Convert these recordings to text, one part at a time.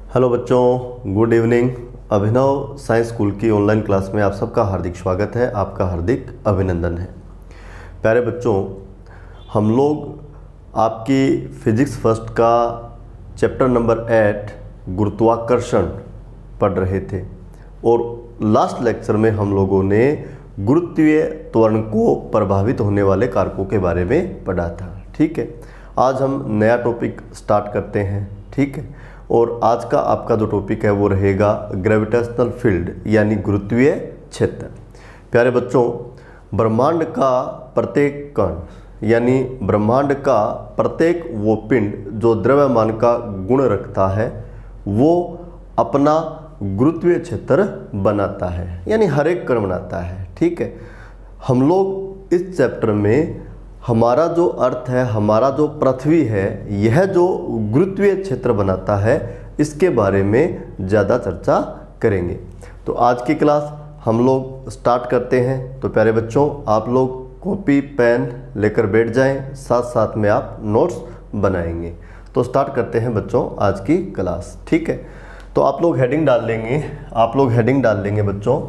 Hello बच्चों, good evening. अभिनव science school की online class में आप सबका हार्दिक स्वागत है, आपका हार्दिक अभिनंदन है। प्यारे बच्चों, हम लोग आपकी फिजिक्स फर्स्ट का चैप्टर नंबर 8 गुरुत्वाकर्षण पढ़ रहे थे और लास्ट लेक्चर में हम लोगों ने गुरुत्वीय त्वरण को प्रभावित होने वाले कारकों के बारे में पढ़ा था। ठीक है, आज हम नया टॉपिक स्टार्ट करते हैं। ठीक है, और आज का आपका जो टॉपिक है वो रहेगा ग्रेविटेशनल फील्ड यानी गुरुत्वीय क्षेत्र। प्यारे बच्चों, ब्रह्मांड का प्रत्येक कण यानी ब्रह्मांड का प्रत्येक वो पिंड जो द्रव्यमान का गुण रखता है वो अपना गुरुत्वीय क्षेत्र बनाता है, यानी हर एक कण बनाता है। ठीक है, हम लोग इस चैप्टर में हमारा जो अर्थ है, हमारा जो पृथ्वी है, यह जो गुरुत्वीय क्षेत्र बनाता है इसके बारे में ज़्यादा चर्चा करेंगे। तो आज की क्लास हम लोग स्टार्ट करते हैं। तो प्यारे बच्चों, आप लोग कॉपी पेन लेकर बैठ जाएं, साथ साथ में आप नोट्स बनाएंगे। तो स्टार्ट करते हैं बच्चों आज की क्लास। ठीक है, तो आप लोग हेडिंग डाल लेंगे बच्चों,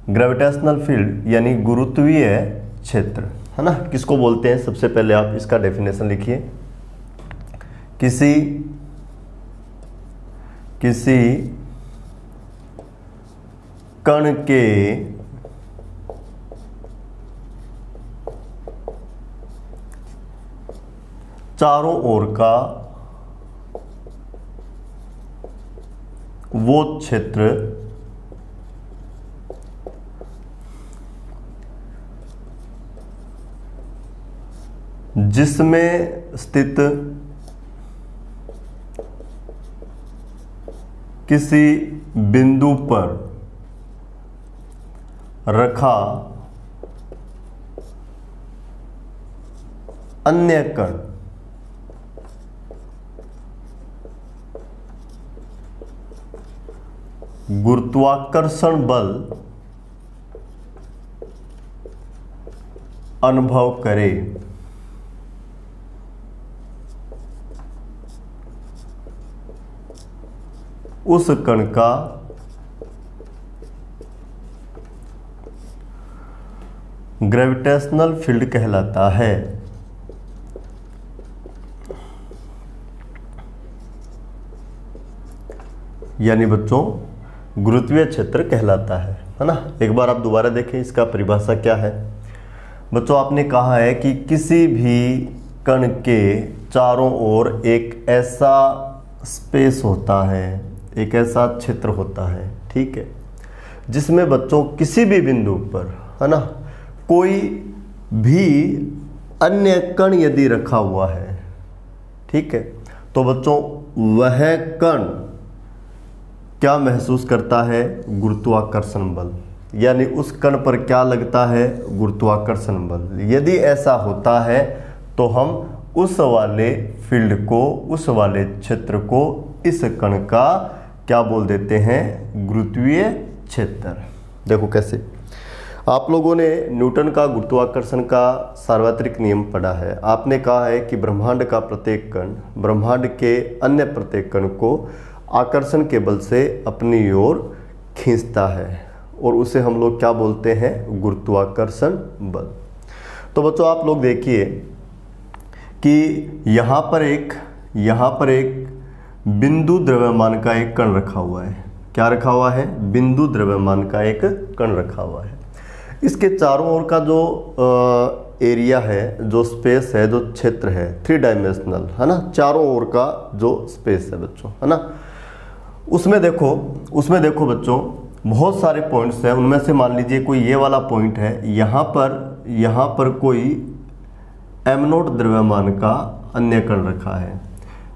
ग्रेविटेशनल फील्ड यानी गुरुत्वीय क्षेत्र, है ना। किसको बोलते हैं? सबसे पहले आप इसका डेफिनेशन लिखिए। किसी कण के चारों ओर का वो क्षेत्र जिसमें स्थित किसी बिंदु पर रखा अन्य कण गुरुत्वाकर्षण बल अनुभव करे, उस कण का ग्रेविटेशनल फील्ड कहलाता है। यानी बच्चों गुरुत्वीय क्षेत्र कहलाता है ना। एक बार आप दोबारा देखें इसका परिभाषा क्या है। बच्चों, आपने कहा है कि किसी भी कण के चारों ओर एक ऐसा स्पेस होता है, एक ऐसा क्षेत्र होता है, ठीक है, जिसमें बच्चों किसी भी बिंदु पर, है ना, कोई भी अन्य कण यदि रखा हुआ है, ठीक है, तो बच्चों वह कण क्या महसूस करता है? गुरुत्वाकर्षण बल। यानी उस कण पर क्या लगता है? गुरुत्वाकर्षण बल। यदि ऐसा होता है तो हम उस वाले फील्ड को, उस वाले क्षेत्र को, इस कण का क्या बोल देते हैं? गुरुत्वीय क्षेत्र। देखो कैसे, आप लोगों ने न्यूटन का गुरुत्वाकर्षण का सार्वत्रिक नियम पढ़ा है। आपने कहा है कि ब्रह्मांड का प्रत्येक कण ब्रह्मांड के अन्य प्रत्येक कण को आकर्षण के बल से अपनी ओर खींचता है और उसे हम लोग क्या बोलते हैं? गुरुत्वाकर्षण बल। तो बच्चों आप लोग देखिए कि यहाँ पर एक बिंदु द्रव्यमान का एक कण रखा हुआ है। क्या रखा हुआ है? बिंदु द्रव्यमान का एक कण रखा हुआ है। इसके चारों ओर का जो एरिया है, जो स्पेस है, जो क्षेत्र है, 3 डायमेंशनल, है ना, चारों ओर का जो स्पेस है बच्चों, है ना, उसमें देखो बच्चों बहुत सारे पॉइंट्स हैं। उनमें से मान लीजिए कोई ये वाला पॉइंट है, यहाँ पर कोई m0 द्रव्यमान का अन्य कण रखा है।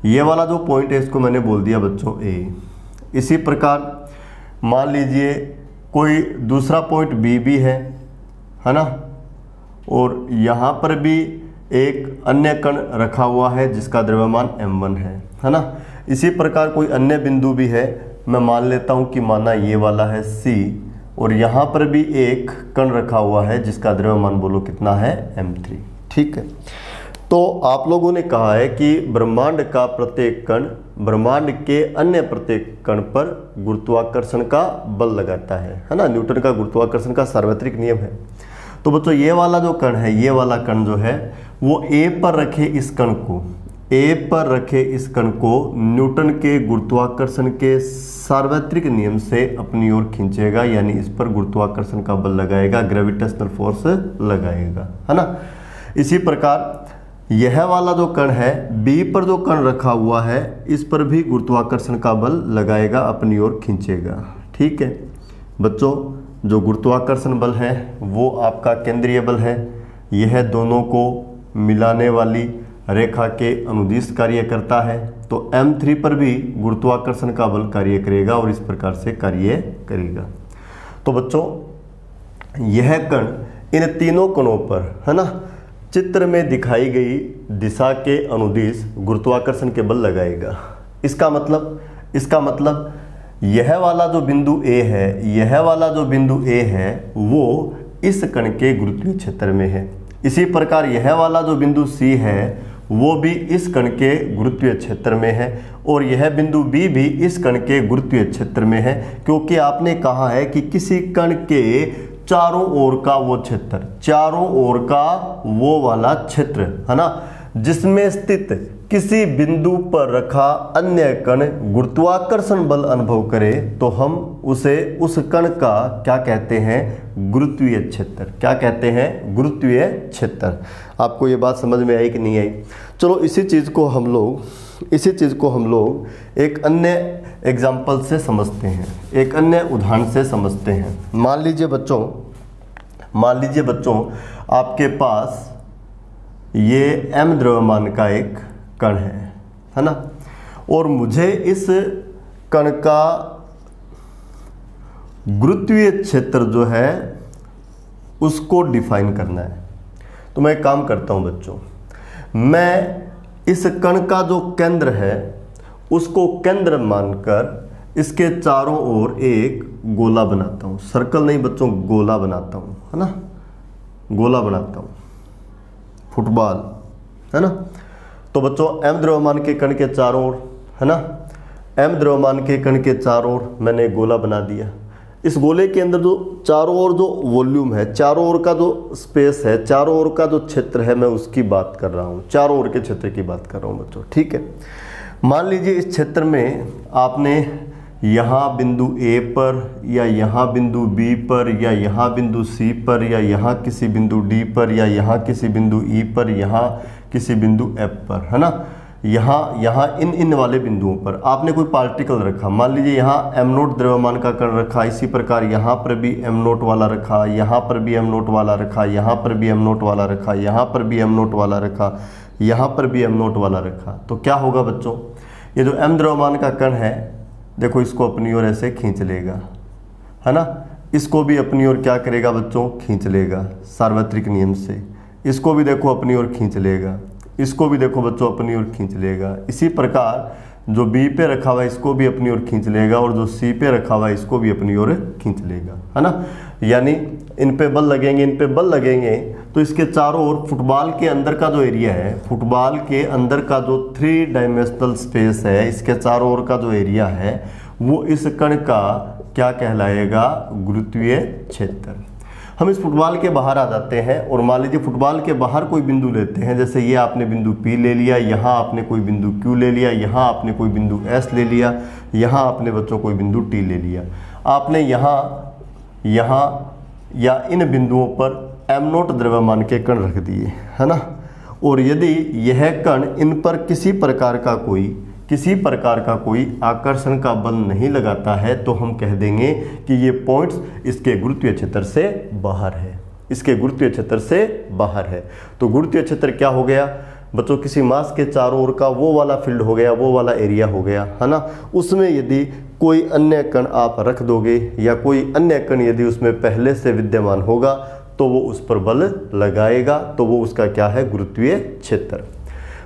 ये वाला जो पॉइंट है इसको मैंने बोल दिया बच्चों A। इसी प्रकार मान लीजिए कोई दूसरा पॉइंट B भी है ना, और यहाँ पर भी एक अन्य कण रखा हुआ है जिसका द्रव्यमान m1 है ना। इसी प्रकार कोई अन्य बिंदु भी है, मैं मान लेता हूँ कि माना ये वाला है C, और यहाँ पर भी एक कण रखा हुआ है जिसका द्रव्यमान बोलो कितना है? m3। ठीक है, तो आप लोगों ने कहा है कि ब्रह्मांड का प्रत्येक कण ब्रह्मांड के अन्य प्रत्येक कण पर गुरुत्वाकर्षण का बल लगाता है ना। न्यूटन का गुरुत्वाकर्षण का सार्वत्रिक नियम है। तो बच्चों ये वाला जो कण है, ये वाला कण जो है वो ए पर रखे इस कण को, ए पर रखे इस कण को न्यूटन के गुरुत्वाकर्षण के सार्वत्रिक नियम से अपनी ओर खींचेगा, यानी इस पर गुरुत्वाकर्षण का बल लगाएगा, ग्रेविटेशनल फोर्स लगाएगा, है ना। इसी प्रकार यह वाला जो कण है, बी पर जो कण रखा हुआ है, इस पर भी गुरुत्वाकर्षण का बल लगाएगा, अपनी ओर खींचेगा। ठीक है बच्चों, जो गुरुत्वाकर्षण बल है वो आपका केंद्रीय बल है। यह दोनों को मिलाने वाली रेखा के अनुदिश कार्य करता है। तो M3 पर भी गुरुत्वाकर्षण का बल कार्य करेगा और इस प्रकार से कार्य करेगा। तो बच्चों यह कण इन तीनों कणों पर, है ना, चित्र में दिखाई गई दिशा के अनुदिश गुरुत्वाकर्षण के बल लगाएगा। इसका मतलब यह वाला जो बिंदु A है, यह वाला जो बिंदु A है वो इस कण के गुरुत्वीय क्षेत्र में है। इसी प्रकार यह वाला जो बिंदु C है वो भी इस कण के गुरुत्वीय क्षेत्र में है और यह बिंदु B भी इस कण के गुरुत्वीय क्षेत्र में है, क्योंकि आपने कहा है कि किसी कण के चारों ओर का वो क्षेत्र, चारों ओर का वो वाला क्षेत्र, है ना, जिसमें स्थित किसी बिंदु पर रखा अन्य कण गुरुत्वाकर्षण बल अनुभव करे तो हम उसे उस कण का क्या कहते हैं, गुरुत्वीय क्षेत्र। क्या कहते हैं, गुरुत्वीय क्षेत्र। आपको ये बात समझ में आई कि नहीं आई? चलो इसी चीज़ को हम लोग एक अन्य एग्जाम्पल से समझते हैं, एक अन्य उदाहरण से समझते हैं। मान लीजिए बच्चों आपके पास ये m द्रव्यमान का एक कण है ना, और मुझे इस कण का गुरुत्वीय क्षेत्र जो है उसको डिफाइन करना है। तो मैं एक काम करता हूं बच्चों, मैं इस कण का जो केंद्र है उसको केंद्र मानकर इसके चारों ओर एक गोला बनाता हूं। सर्कल नहीं बच्चों, गोला बनाता हूं, है ना, गोला बनाता हूं, फुटबॉल, है ना। तो बच्चों m द्रव्यमान के कण के चारों ओर, है ना, m द्रव्यमान के कण के चारों ओर मैंने गोला बना दिया। इस गोले के अंदर जो चारों ओर जो वॉल्यूम है, चारों ओर का जो स्पेस है, चारों ओर का जो क्षेत्र है, मैं उसकी बात कर रहा हूँ, चारों ओर के क्षेत्र की बात कर रहा हूँ बच्चों। ठीक है, मान लीजिए इस क्षेत्र में आपने यहाँ बिंदु A पर या यहाँ बिंदु B पर या यहाँ बिंदु C पर या यहाँ किसी बिंदु D पर या यहाँ किसी बिंदु E पर, यहाँ किसी बिंदु F पर, है ना, यहाँ इन वाले बिंदुओं पर आपने कोई पार्टिकल रखा। मान लीजिए यहाँ m0 द्रव्यमान का कण रखा, इसी प्रकार यहाँ पर भी m0 वाला रखा, यहाँ पर भी m0 वाला रखा, यहाँ पर भी m0 वाला रखा, यहाँ पर भी m0 वाला रखा, यहाँ पर भी m0 वाला रखा। तो क्या होगा बच्चों, ये जो m द्रव्यमान का कण है देखो, इसको अपनी ओर ऐसे खींच लेगा, है ना, इसको भी अपनी ओर क्या करेगा बच्चों, खींच लेगा सार्वत्रिक नियम से। इसको भी देखो अपनी ओर खींच लेगा, इसको भी देखो बच्चों अपनी ओर खींच लेगा। इसी प्रकार जो B पे रखा हुआ है इसको भी अपनी ओर खींच लेगा और जो C पे रखा हुआ है इसको भी अपनी ओर खींच लेगा, है ना। यानी इन पे बल लगेंगे, तो इसके चारों ओर फुटबॉल के अंदर का जो एरिया है, फुटबॉल के अंदर का जो 3 डायमेंशनल स्पेस है, इसके चारों ओर का जो एरिया है वो इस कण का क्या कहलाएगा, गुरुत्वीय क्षेत्र। हम इस फुटबॉल के बाहर आ जाते हैं और मान लीजिए फुटबॉल के बाहर कोई बिंदु लेते हैं, जैसे ये आपने बिंदु P ले लिया, यहाँ आपने कोई बिंदु Q ले लिया, यहाँ आपने कोई बिंदु S ले लिया, यहाँ आपने बच्चों कोई बिंदु T ले लिया। आपने यहाँ या इन बिंदुओं पर m0 द्रव्यमान के कण रख दिए, है ना, और यदि यह कण इन पर किसी प्रकार का कोई आकर्षण का बल नहीं लगाता है तो हम कह देंगे कि ये पॉइंट्स इसके गुरुत्वीय क्षेत्र से बाहर है, इसके गुरुत्वीय क्षेत्र से बाहर है। तो गुरुत्वीय क्षेत्र क्या हो गया बच्चों, किसी मास के चारों ओर का वो वाला फील्ड हो गया, वो वाला एरिया हो गया, है ना। उसमें यदि कोई अन्य कण आप रख दोगे या कोई अन्य कण यदि उसमें पहले से विद्यमान होगा तो वो उस पर बल लगाएगा, तो वो उसका क्या है, गुरुत्वीय क्षेत्र।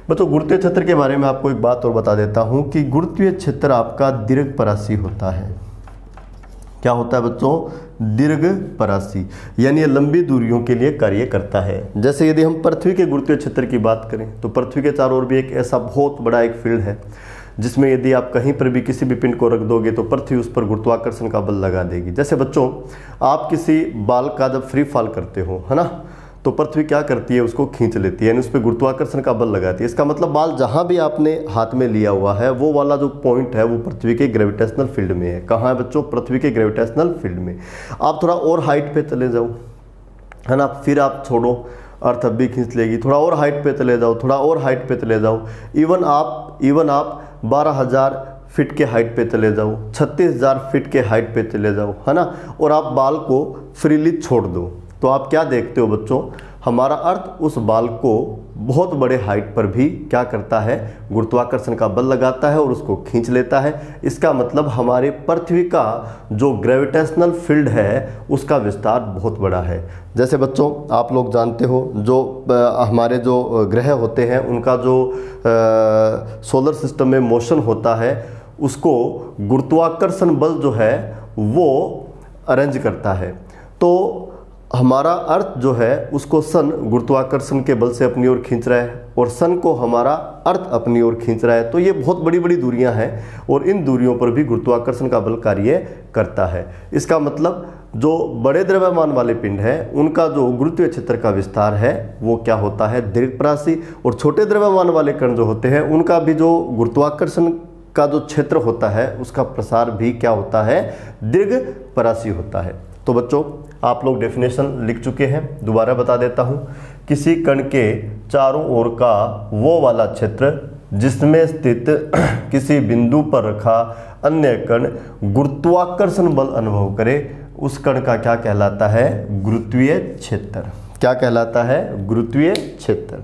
बच्चों गुरुत्वीय क्षेत्र के बारे में आपको एक बात और बता देता हूँ कि गुरुत्वीय क्षेत्र आपका दीर्घपरासी होता है। क्या होता है बच्चों, दीर्घपरासी, यानी ये लंबी दूरियों के लिए कार्य करता है। जैसे यदि हम पृथ्वी के गुरुत्वीय क्षेत्र की बात करें तो पृथ्वी के चारों ओर भी एक ऐसा बहुत बड़ा एक फील्ड है जिसमें यदि आप कहीं पर भी किसी भी पिंड को रख दोगे तो पृथ्वी उस पर गुरुत्वाकर्षण का बल लगा देगी। जैसे बच्चों, आप किसी बाल का जब फ्री फॉल करते हो, है ना, तो पृथ्वी क्या करती है, उसको खींच लेती है, यानी उस पर गुरुत्वाकर्षण का बल लगाती है। इसका मतलब बाल जहां भी आपने हाथ में लिया हुआ है वो वाला जो पॉइंट है वो पृथ्वी के ग्रेविटेशनल फील्ड में है। कहाँ है बच्चों? पृथ्वी के ग्रेविटेशनल फील्ड में। आप थोड़ा और हाइट पे चले जाओ, है ना, फिर आप छोड़ो, अर्थ अब भी खींच लेगी। थोड़ा और हाइट पे चले जाओ, थोड़ा और हाइट पे चले जाओ, इवन आप 12,000 फीट के हाइट पे चले जाओ, 36,000 फीट के हाइट पे चले जाओ, है ना, और आप बाल को फ्रीली छोड़ दो, तो आप क्या देखते हो बच्चों? हमारा अर्थ उस बाल को बहुत बड़े हाइट पर भी क्या करता है? गुरुत्वाकर्षण का बल लगाता है और उसको खींच लेता है। इसका मतलब हमारे पृथ्वी का जो ग्रेविटेशनल फील्ड है उसका विस्तार बहुत बड़ा है। जैसे बच्चों, आप लोग जानते हो जो हमारे जो ग्रह होते हैं उनका जो सोलर सिस्टम में मोशन होता है उसको गुरुत्वाकर्षण बल जो है वो अरेंज करता है। तो हमारा अर्थ जो है उसको सन गुरुत्वाकर्षण के बल से अपनी ओर खींच रहा है और सन को हमारा अर्थ अपनी ओर खींच रहा है। तो ये बहुत बड़ी बड़ी दूरियां हैं और इन दूरियों पर भी गुरुत्वाकर्षण का बल कार्य करता है। इसका मतलब जो बड़े द्रव्यमान वाले पिंड हैं उनका जो गुरुत्वीय क्षेत्र का विस्तार है वो क्या होता है? दीर्घपरासी। और छोटे द्रव्यमान वाले कण जो होते हैं उनका भी जो गुरुत्वाकर्षण का जो क्षेत्र होता है उसका प्रसार भी क्या होता है? दीर्घपरासी होता है। तो बच्चों, आप लोग डेफिनेशन लिख चुके हैं, दोबारा बता देता हूं। किसी कण के चारों ओर का वो वाला क्षेत्र जिसमें स्थित किसी बिंदु पर रखा अन्य कण गुरुत्वाकर्षण बल अनुभव करे उस कण का क्या कहलाता है? गुरुत्वीय क्षेत्र। क्या कहलाता है? गुरुत्वीय क्षेत्र।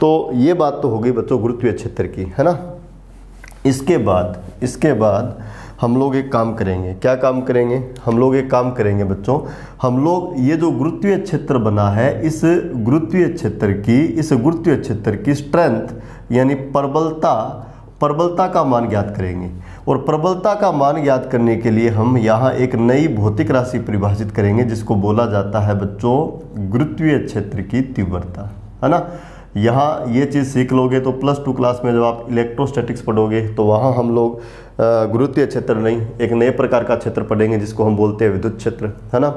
तो ये बात तो हो गई बच्चों गुरुत्वीय क्षेत्र की, है ना। इसके बाद हम लोग एक काम करेंगे। क्या काम करेंगे? हम लोग एक काम करेंगे बच्चों, हम लोग ये जो गुरुत्वीय क्षेत्र बना है इस गुरुत्वीय क्षेत्र की स्ट्रेंथ यानी प्रबलता का मान ज्ञात करेंगे। और प्रबलता का मान ज्ञात करने के लिए हम यहाँ एक नई भौतिक राशि परिभाषित करेंगे जिसको बोला जाता है बच्चों गुरुत्वीय क्षेत्र की तीव्रता, है ना। यहाँ ये चीज़ सीख लोगे तो +2 क्लास में जब आप इलेक्ट्रोस्टैटिक्स पढ़ोगे तो वहाँ हम लोग गुरुत्वीय क्षेत्र नहीं एक नए प्रकार का क्षेत्र पढ़ेंगे जिसको हम बोलते हैं विद्युत क्षेत्र, है ना।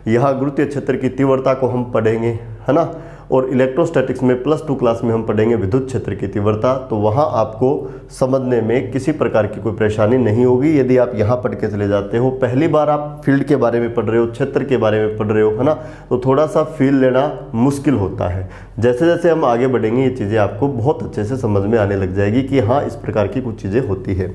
यहाँ गुरुत्वीय क्षेत्र की तीव्रता को हम पढ़ेंगे, है ना। और इलेक्ट्रोस्टैटिक्स में +2 क्लास में हम पढ़ेंगे विद्युत क्षेत्र की तीव्रता। तो वहाँ आपको समझने में किसी प्रकार की कोई परेशानी नहीं होगी यदि आप यहाँ पढ़ के चले जाते हो। पहली बार आप फील्ड के बारे में पढ़ रहे हो, क्षेत्र के बारे में पढ़ रहे हो, है ना, तो थोड़ा सा फील लेना मुश्किल होता है। जैसे जैसे हम आगे बढ़ेंगे ये चीज़ें आपको बहुत अच्छे से समझ में आने लग जाएगी कि हाँ इस प्रकार की कुछ चीज़ें होती है।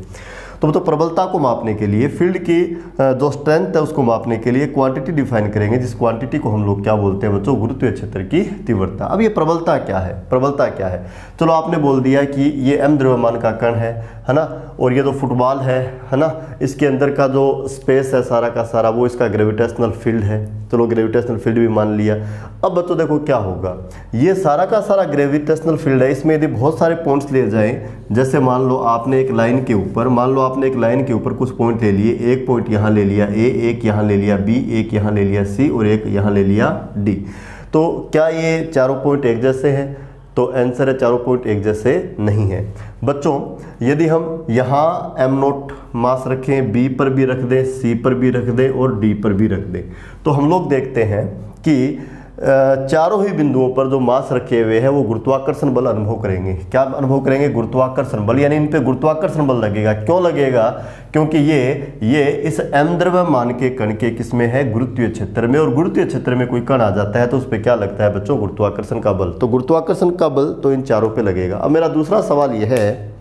तो प्रबलता को मापने के लिए, फील्ड की जो स्ट्रेंथ है उसको मापने के लिए क्वांटिटी डिफाइन करेंगे, जिस क्वांटिटी को हम लोग क्या बोलते हैं बच्चों? गुरुत्वीय क्षेत्र की तीव्रता। अब ये प्रबलता क्या है? प्रबलता क्या है? चलो आपने बोल दिया कि ये m द्रव्यमान का कण है ना, और ये जो फुटबॉल है ना, इसके अंदर का जो स्पेस है सारा का सारा वो इसका ग्रेविटेशनल फील्ड है। चलो ग्रेविटेशनल फील्ड भी मान लिया। अब बच्चों देखो क्या होगा, ये सारा का सारा ग्रेविटेशनल फील्ड है, इसमें यदि बहुत सारे पॉइंट्स लिए जाएं, जैसे मान लो आपने एक लाइन के ऊपर कुछ पॉइंट ले लिए, एक पॉइंट यहाँ ले लिया A, एक यहाँ ले लिया B, एक यहाँ ले लिया C और एक यहाँ ले लिया D। तो क्या ये चारों पॉइंट एक जैसे हैं? तो आंसर है चारों पॉइंट एक जैसे नहीं है। बच्चों यदि हम यहाँ m0 मास रखें, B पर भी रख दें, C पर भी रख दें और D पर भी रख दें, तो हम लोग देखते हैं कि चारों ही बिंदुओं पर जो मास रखे हुए हैं वो गुरुत्वाकर्षण बल अनुभव करेंगे। क्या अनुभव करेंगे? गुरुत्वाकर्षण बल, यानी इन पे गुरुत्वाकर्षण बल लगेगा। क्यों लगेगा? क्योंकि ये इस m द्रव्यमान के कण के किसमें है? गुरुत्वीय क्षेत्र में। और गुरुत्वीय क्षेत्र में कोई कण आ जाता है तो उस पर क्या लगता है बच्चों? गुरुत्वाकर्षण का बल। तो गुरुत्वाकर्षण का बल तो इन चारों पे लगेगा। अब मेरा दूसरा सवाल यह है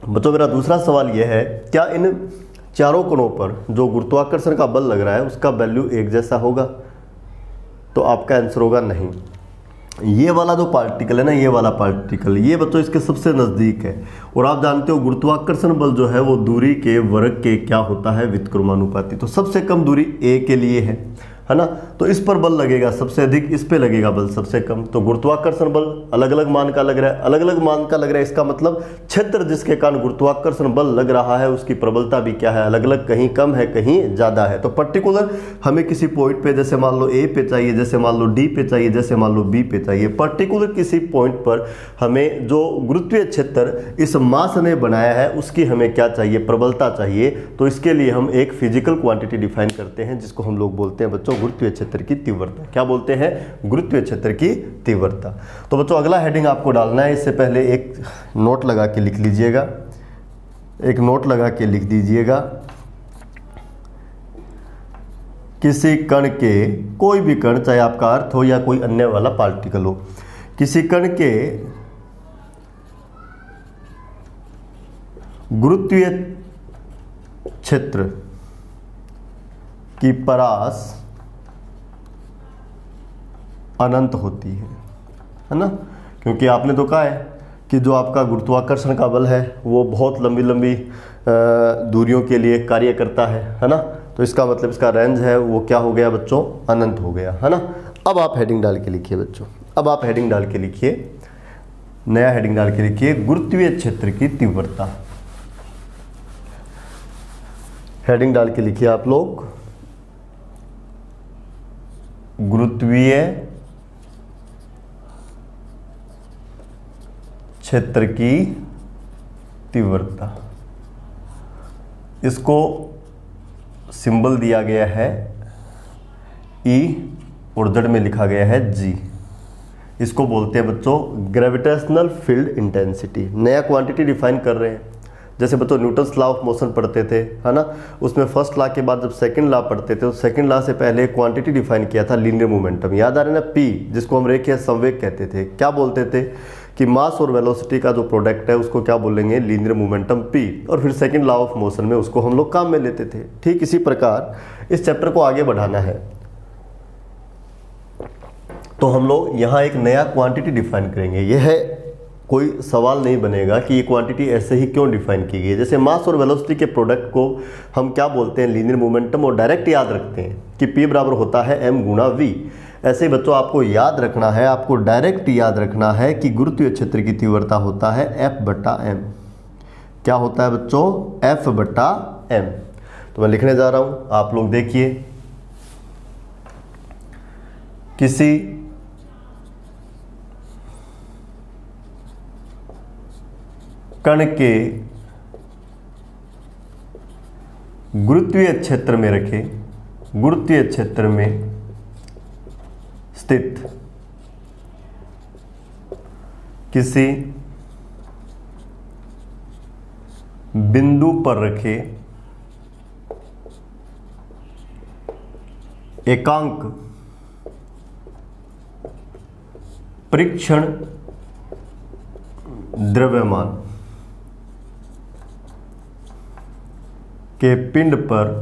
बच्चों, क्या इन चारों कणों पर जो गुरुत्वाकर्षण का बल लग रहा है उसका वैल्यू एक जैसा होगा? तो आपका आंसर होगा नहीं। ये वाला जो पार्टिकल है ना, ये वाला पार्टिकल, ये बच्चों इसके सबसे नज़दीक है। और आप जानते हो गुरुत्वाकर्षण बल जो है वो दूरी के वर्ग के क्या होता है? व्युत्क्रमानुपाती। तो सबसे कम दूरी A के लिए है है ना। तो इस पर बल लगेगा सबसे अधिक, इस पे लगेगा बल सबसे कम। तो गुरुत्वाकर्षण बल अलग अलग मान का लग रहा है, अलग अलग मान का लग रहा है, इसका मतलब क्षेत्र जिसके कारण गुरुत्वाकर्षण बल लग रहा है उसकी प्रबलता भी क्या है, अलग अलग, कहीं कम है कहीं ज़्यादा है। तो पर्टिकुलर हमें किसी पॉइंट पे, जैसे मान लो ए पे चाहिए, जैसे मान लो डी पे चाहिए, जैसे मान लो बी पे चाहिए, पर्टिकुलर किसी पॉइंट पर हमें जो गुरुत्वीय क्षेत्र इस मास ने बनाया है उसकी हमें क्या चाहिए, प्रबलता चाहिए। तो इसके लिए हम एक फिजिकल क्वांटिटी डिफाइन करते हैं जिसको हम लोग बोलते हैं बच्चों गुरुत्वीय क्षेत्र की तीव्रता। क्या बोलते हैं, गुरुत्वीय क्षेत्र की तीव्रता। तो बच्चों अगला हेडिंग आपको डालना है, इससे पहले एक नोट लगा के लिख लीजिएगा, एक नोट लगा के लिख दीजिएगा। किसी कण के, कोई भी कण, चाहे आपका अर्थ हो या कोई अन्य वाला पार्टिकल हो, किसी कण के गुरुत्वीय क्षेत्र की परास अनंत होती है ना। क्योंकि आपने तो कहा है कि जो आपका गुरुत्वाकर्षण का बल है वो बहुत लंबी लंबी दूरियों के लिए कार्य करता है ना। तो इसका मतलब इसका रेंज है वो क्या हो गया बच्चों, अनंत हो गया, है ना। अब आप हेडिंग डाल के लिखिए बच्चों, अब आप हेडिंग डाल के लिखिए, नया हेडिंग डाल के लिखिए, गुरुत्वीय क्षेत्र की तीव्रता। हेडिंग डाल के लिखिए आप लोग, गुरुत्वीय क्षेत्र की तीव्रता। इसको सिंबल दिया गया है E, उर्धड़ में लिखा गया है G। इसको बोलते हैं बच्चों ग्रेविटेशनल फील्ड इंटेंसिटी। नया क्वांटिटी डिफाइन कर रहे हैं। जैसे बच्चों न्यूटन्स लॉ ऑफ मोशन पढ़ते थे, है ना, उसमें फर्स्ट लॉ के बाद जब सेकंड लॉ पढ़ते थे तो सेकंड लॉ से पहले क्वांटिटी डिफाइन किया था लीनियर मोमेंटम, याद आ रहा है ना, P, जिसको हम रेखीय संवेग कहते थे। क्या बोलते थे कि मास और वेलोसिटी का जो प्रोडक्ट है उसको क्या बोलेंगे, लीनियर मोमेंटम P, और फिर सेकंड लॉ ऑफ मोशन में उसको हम लोग काम में लेते थे। ठीक इसी प्रकार इस चैप्टर को आगे बढ़ाना है तो हम लोग यहाँ एक नया क्वांटिटी डिफाइन करेंगे। यह है, कोई सवाल नहीं बनेगा कि ये क्वांटिटी ऐसे ही क्यों डिफाइन की गई है। जैसे मास और वेलोसिटी के प्रोडक्ट को हम क्या बोलते हैं, लीनियर मोमेंटम, और डायरेक्ट याद रखते हैं कि P बराबर होता है m गुणा V। ऐसे ही बच्चों आपको याद रखना है, आपको डायरेक्ट याद रखना है कि गुरुत्वीय क्षेत्र की तीव्रता होता है F बटा m। क्या होता है बच्चों, F बटा m। तो मैं लिखने जा रहा हूं, आप लोग देखिए, किसी कण के गुरुत्वीय क्षेत्र में रखे, गुरुत्वीय क्षेत्र में स्थित किसी बिंदु पर रखे एकांक परीक्षण द्रव्यमान के पिंड पर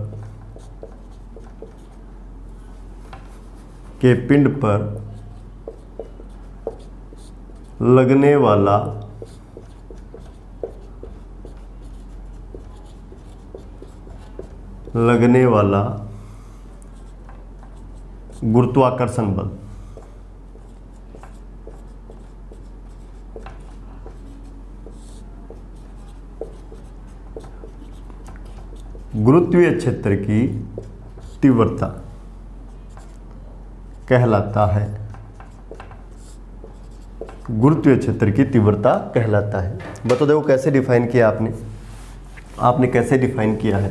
लगने वाला गुरुत्वाकर्षण बल। गुरुत्वीय क्षेत्र की तीव्रता कहलाता है, गुरुत्वीय क्षेत्र की तीव्रता कहलाता है। बता देखो कैसे डिफाइन किया आपने कैसे डिफाइन किया है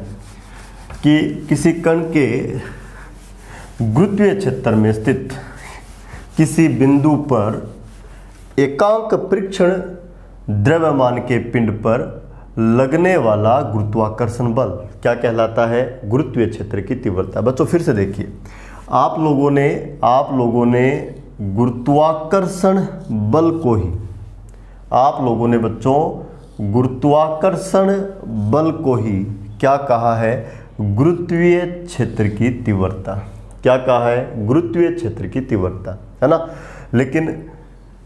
कि किसी कण के गुरुत्वीय क्षेत्र में स्थित किसी बिंदु पर एकांक परीक्षण द्रव्यमान के पिंड पर लगने वाला गुरुत्वाकर्षण बल क्या कहलाता है, गुरुत्वीय क्षेत्र की तीव्रता। बच्चों फिर से देखिए, आप लोगों ने गुरुत्वाकर्षण बल को ही, आप लोगों ने बच्चों गुरुत्वाकर्षण बल को ही क्या कहा है, गुरुत्वीय क्षेत्र की तीव्रता। क्या कहा है, गुरुत्वीय क्षेत्र की तीव्रता, है ना। लेकिन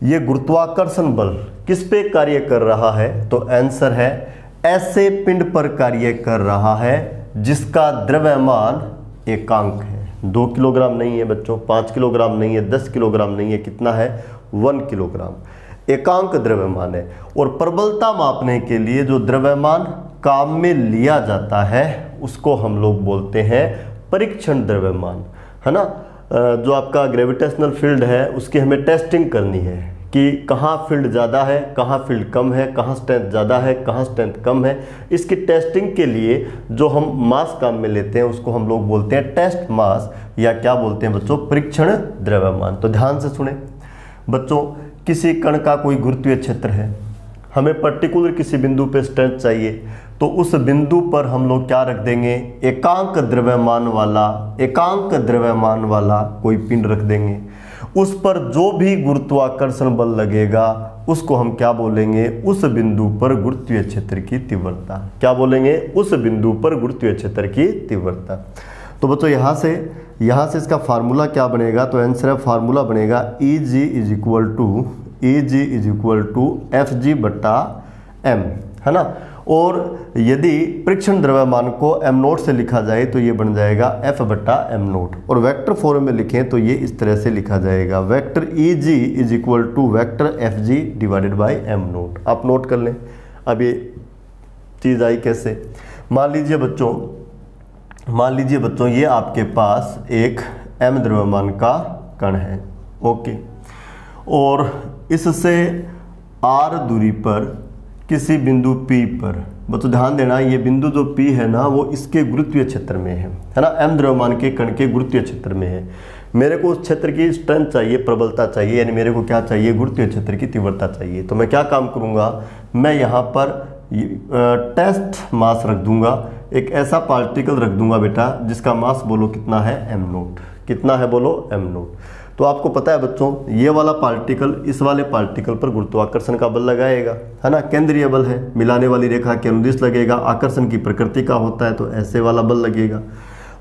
ये गुरुत्वाकर्षण बल किस पे कार्य कर रहा है, तो आंसर है ऐसे पिंड पर कार्य कर रहा है जिसका द्रव्यमान एकांक है। 2 किलोग्राम नहीं है बच्चों, 5 किलोग्राम नहीं है, 10 किलोग्राम नहीं है, कितना है 1 किलोग्राम एकांक द्रव्यमान है। और प्रबलता मापने के लिए जो द्रव्यमान काम में लिया जाता है उसको हम लोग बोलते हैं परीक्षण द्रव्यमान, है ना। जो आपका ग्रेविटेशनल फील्ड है उसकी हमें टेस्टिंग करनी है कि कहाँ फील्ड ज़्यादा है, कहाँ फील्ड कम है, कहाँ स्ट्रेंथ ज़्यादा है, कहाँ स्ट्रेंथ कम है। इसकी टेस्टिंग के लिए जो हम मास काम में लेते हैं उसको हम लोग बोलते हैं टेस्ट मास, या क्या बोलते हैं बच्चों, परीक्षण द्रव्यमान। तो ध्यान से सुने बच्चों, किसी कण का कोई गुरुत्वीय क्षेत्र है, हमें पर्टिकुलर किसी बिंदु पे स्ट्रेंथ चाहिए, तो उस बिंदु पर हम लोग क्या रख देंगे, एकांक द्रव्यमान वाला कोई पिंड रख देंगे। उस पर जो भी गुरुत्वाकर्षण बल लगेगा उसको हम क्या बोलेंगे, उस बिंदु पर गुरुत्वीय क्षेत्र की तीव्रता। क्या बोलेंगे, उस बिंदु पर गुरुत्वीय क्षेत्र की तीव्रता। तो बच्चों यहाँ से इसका फार्मूला क्या बनेगा, तो आंसर है फार्मूला बनेगा Eg is equal to Fg बटा m, है ना। और यदि परीक्षण द्रव्यमान को m0 से लिखा जाए तो ये बन जाएगा F बटा m0, और वेक्टर फॉर्म में लिखें तो ये इस तरह से लिखा जाएगा, vector Eg is equal to vector Fg divided by m0। आप नोट कर लें। अब ये चीज़ आई कैसे, मान लीजिए बच्चों ये आपके पास एक m द्रव्यमान का कण है, ओके, और इससे r दूरी पर किसी बिंदु P पर, बच्चों ध्यान देना ये बिंदु जो P है ना वो इसके गुरुत्वीय क्षेत्र में है ना, m द्रव्यमान के कण के गुरुत्वीय क्षेत्र में है। मेरे को उस क्षेत्र की स्ट्रेंथ चाहिए, प्रबलता चाहिए, यानी मेरे को क्या चाहिए, गुरुत्वीय क्षेत्र की तीव्रता चाहिए। तो मैं क्या काम करूँगा, मैं यहाँ पर टेस्ट मास रख दूंगा, एक ऐसा पार्टिकल रख दूंगा बेटा जिसका मास बोलो कितना है, m0। कितना है बोलो, m0। तो आपको पता है बच्चों ये वाला पार्टिकल इस वाले पार्टिकल पर गुरुत्वाकर्षण का बल लगाएगा, है ना, केंद्रीय बल है, मिलाने वाली रेखा के अनुदिश लगेगा, आकर्षण की प्रकृति का होता है तो ऐसे वाला बल लगेगा।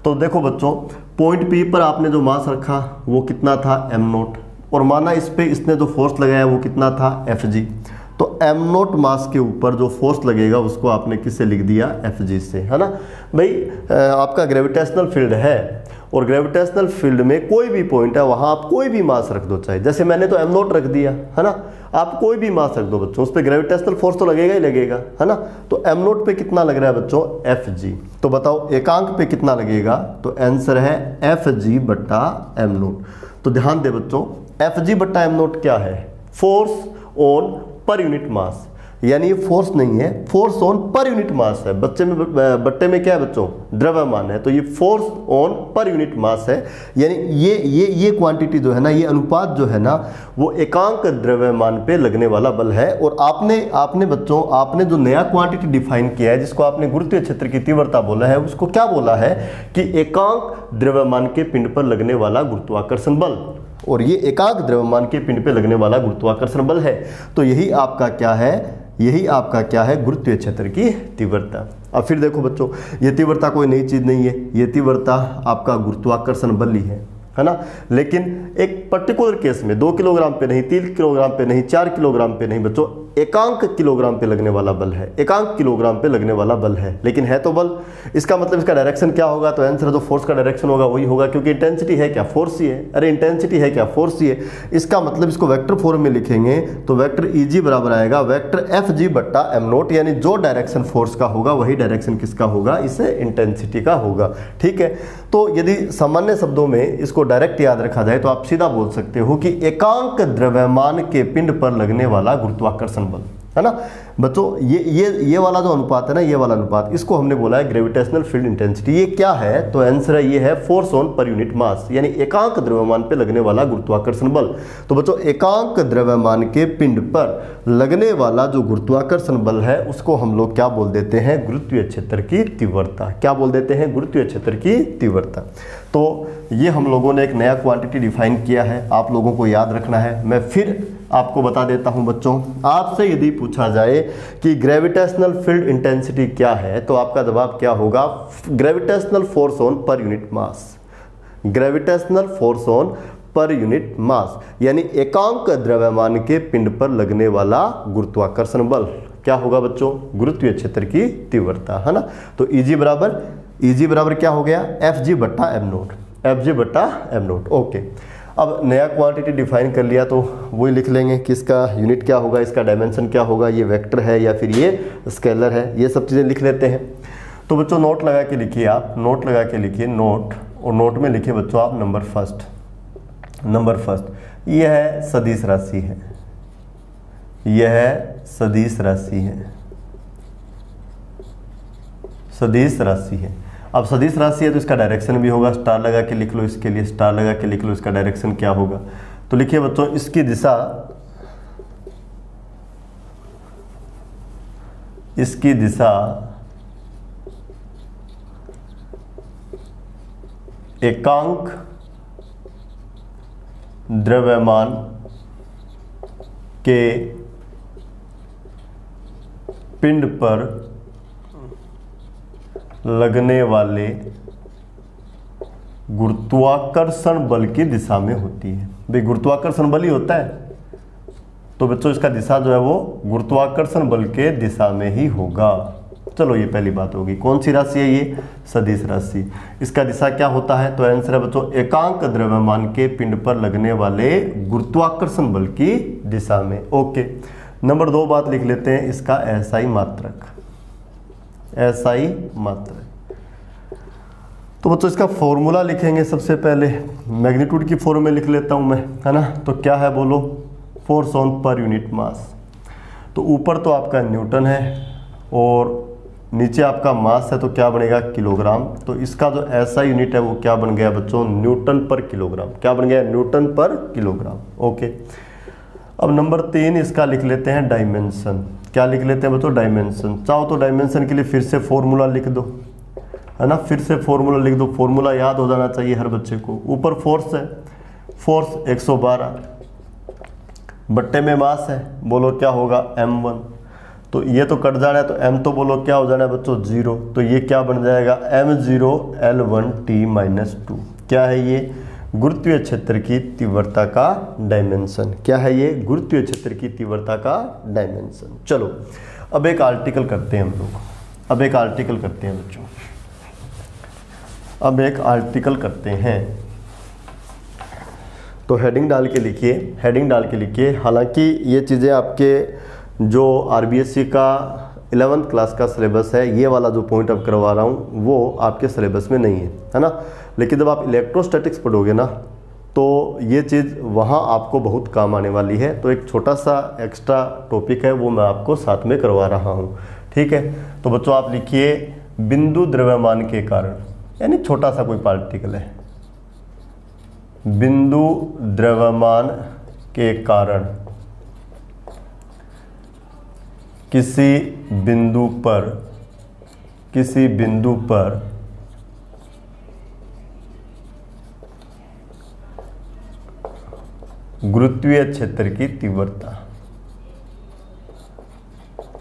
तो देखो बच्चों पॉइंट P पर आपने जो मास रखा वो कितना था, m0, और माना इस पे इसने जो फोर्स लगाया वो कितना था, Fg। तो m0 मास के ऊपर जो फोर्स लगेगा उसको आपने किससे लिख दिया, Fg से, है ना। भाई आपका ग्रेविटेशनल फील्ड है और ग्रेविटेशनल फील्ड में कोई भी पॉइंट है वहां आप कोई भी मास रख दो, चाहे जैसे मैंने तो m0 रख दिया, है ना, आप कोई भी मास रख दो बच्चों, उस पर ग्रेविटेशनल फोर्स तो लगेगा ही लगेगा, है ना। तो m0 पे कितना लग रहा है बच्चों, Fg। तो बताओ एकांक पे कितना लगेगा, तो आंसर है Fg बटा m0। तो ध्यान दे बच्चों Fg बटा m0 क्या है, force on per unit mass, यानी ये फोर्स नहीं है, force on per unit mass है। बट्टे में क्या है बच्चों, द्रव्यमान है, तो ये force on per unit mass है, यानी ये क्वांटिटी जो है ना, ये अनुपात जो है ना वो एकांक द्रव्यमान पे लगने वाला बल है। और आपने बच्चों आपने जो नया क्वांटिटी डिफाइन किया है जिसको आपने गुरुत्वीय क्षेत्र की तीव्रता बोला है, उसको क्या बोला है कि एकांक द्रव्यमान के पिंड पर लगने वाला गुरुत्वाकर्षण बल, और ये एकांक द्रव्यमान के पिंड पे लगने वाला गुरुत्वाकर्षण बल है। तो यही आपका क्या है, गुरुत्वीय क्षेत्र की तीव्रता। अब फिर देखो बच्चों ये तीव्रता कोई नई चीज नहीं है, ये तीव्रता आपका गुरुत्वाकर्षण बल ही है ना। लेकिन एक पर्टिकुलर केस में 2 किलोग्राम पे नहीं, 3 किलोग्राम पे नहीं, 4 किलोग्राम पे नहीं बच्चों, एकांक किलोग्राम पे लगने वाला बल है, एकांक किलोग्राम पे लगने वाला बल है, लेकिन है तो बल। इसका मतलब इसका डायरेक्शन क्या होगा, तो आंसर जो फोर्स का डायरेक्शन होगा वही होगा, क्योंकि इंटेंसिटी है क्या, फोर्स ही है। अरे इंटेंसिटी है क्या, फोर्स ही है। इसका मतलब इसको वेक्टर फॉर्म में लिखेंगे तो वेक्टर Eg बराबर आएगा वेक्टर Fg बट्टा m0, यानी जो डायरेक्शन फोर्स का होगा वही डायरेक्शन किसका होगा, इसे इंटेंसिटी का होगा। ठीक है, तो यदि सामान्य शब्दों में इसको डायरेक्ट याद रखा जाए तो आप सीधा बोल सकते हो कि एकांक द्रव्यमान के पिंड पर लगने वाला गुरुत्वाकर्षण बल, है ना बच्चों। ये वाला जो अनुपात है ना, ये वाला अनुपात, इसको हमने बोला है ग्रेविटेशनल फील्ड इंटेंसिटी। ये क्या है, तो आंसर है ये है force on per unit mass, यानी एकांक द्रव्यमान पे लगने वाला गुरुत्वाकर्षण बल। तो बच्चों एकांक द्रव्यमान के पिंड पर लगने वाला जो गुरुत्वाकर्षण बल है उसको हम लोग क्या बोल देते हैं, गुरुत्वीय क्षेत्र की तीव्रता। क्या बोल देते हैं, गुरुत्वीय क्षेत्र की तीव्रता। तो ये हम लोगों ने एक नया क्वांटिटी डिफाइन किया है, आप लोगों को याद रखना है। मैं फिर आपको बता देता हूं बच्चों, आपसे यदि पूछा जाए कि ग्रेविटेशनल फील्ड इंटेंसिटी क्या है तो आपका जवाब क्या होगा, gravitational force on per unit mass. Gravitational force on per unit mass, यानी एकांक द्रव्यमान के पिंड पर लगने वाला गुरुत्वाकर्षण बल क्या होगा बच्चों, गुरुत्वीय क्षेत्र की तीव्रता, है ना। तो Eg बराबर Eg बराबर क्या हो गया, एफ जी बट्टा एम नोट, एफ जी बट्टा एम नोट। ओके, अब नया क्वांटिटी डिफाइन कर लिया तो वही लिख लेंगे कि इसका यूनिट क्या होगा, इसका डायमेंशन क्या होगा, ये वेक्टर है या फिर ये स्केलर है, ये सब चीज़ें लिख लेते हैं। तो बच्चों नोट लगा के लिखिए, आप नोट लगा के लिखिए नोट, और नोट में लिखिए बच्चों आप नंबर फर्स्ट, नंबर फर्स्ट यह है सदिश राशि है, यह सदिश राशि है, सदिश राशि है। अब सदिश राशि है तो इसका डायरेक्शन भी होगा, स्टार लगा के लिख लो, इसके लिए स्टार लगा के लिख लो, इसका डायरेक्शन क्या होगा। तो लिखिए बच्चों इसकी दिशा, इसकी दिशा एकांक द्रव्यमान के पिंड पर लगने वाले गुरुत्वाकर्षण बल की दिशा में होती है। भाई गुरुत्वाकर्षण बल ही होता है, तो बच्चों इसका दिशा जो है वो गुरुत्वाकर्षण बल के दिशा में ही होगा। चलो ये पहली बात होगी। कौन सी राशि है ये, सदिश राशि। इसका दिशा क्या होता है, तो आंसर है बच्चों एकांक द्रव्यमान के पिंड पर लगने वाले गुरुत्वाकर्षण बल की दिशा में। ओके, नंबर 2 बात लिख लेते हैं, इसका एसआई मात्रक, एसआई मात्रक। तो बच्चों इसका फॉर्मूला लिखेंगे सबसे पहले, मैग्नीट्यूड की फॉर्म में लिख लेता हूं मैं, है ना। तो क्या है बोलो, force on per unit mass. तो ऊपर तो आपका न्यूटन है और नीचे आपका मास है, तो क्या बनेगा किलोग्राम। तो इसका जो ऐसा यूनिट है वो क्या बन गया बच्चों, न्यूटन पर किलोग्राम। क्या बन गया, न्यूटन पर किलोग्राम। ओके, अब नंबर 3 इसका लिख लेते हैं डायमेंशन। क्या लिख लेते हैं बच्चों, डायमेंशन। चाहो तो डायमेंशन के लिए फिर से फॉर्मूला लिख दो, है ना, फिर से फॉर्मूला लिख दो। फॉर्मूला याद हो जाना चाहिए हर बच्चे को। ऊपर फोर्स है, फोर्स 112 बट्टे में मास है, बोलो क्या होगा m1। तो ये तो कट जाना है, तो m तो बोलो क्या हो जाना है बच्चों 0। तो ये क्या बन जाएगा m0 L1T-2। क्या है ये, गुरुत्वीय क्षेत्र की तीव्रता का डायमेंशन। क्या है ये, गुरुत्वीय क्षेत्र की तीव्रता का डायमेंशन। चलो अब एक आर्टिकल करते हैं हम लोग, अब एक आर्टिकल करते हैं बच्चों, अब एक आर्टिकल करते हैं। तो हेडिंग डाल के लिखिए, हेडिंग डाल के लिखिए। हालांकि ये चीज़ें आपके जो आरबीएससी का 11th क्लास का सिलेबस है, ये वाला जो पॉइंट अब करवा रहा हूँ वो आपके सिलेबस में नहीं है ना। लेकिन जब आप इलेक्ट्रोस्टैटिक्स पढ़ोगे ना तो ये चीज़ वहाँ आपको बहुत काम आने वाली है। तो एक छोटा सा एक्स्ट्रा टॉपिक है वो मैं आपको साथ में करवा रहा हूँ, ठीक है। तो बच्चों आप लिखिए बिंदु द्रव्यमान के कारण, यानी छोटा सा कोई पार्टिकल है, बिंदु द्रव्यमान के कारण किसी बिंदु पर, किसी बिंदु पर गुरुत्वीय क्षेत्र की तीव्रता,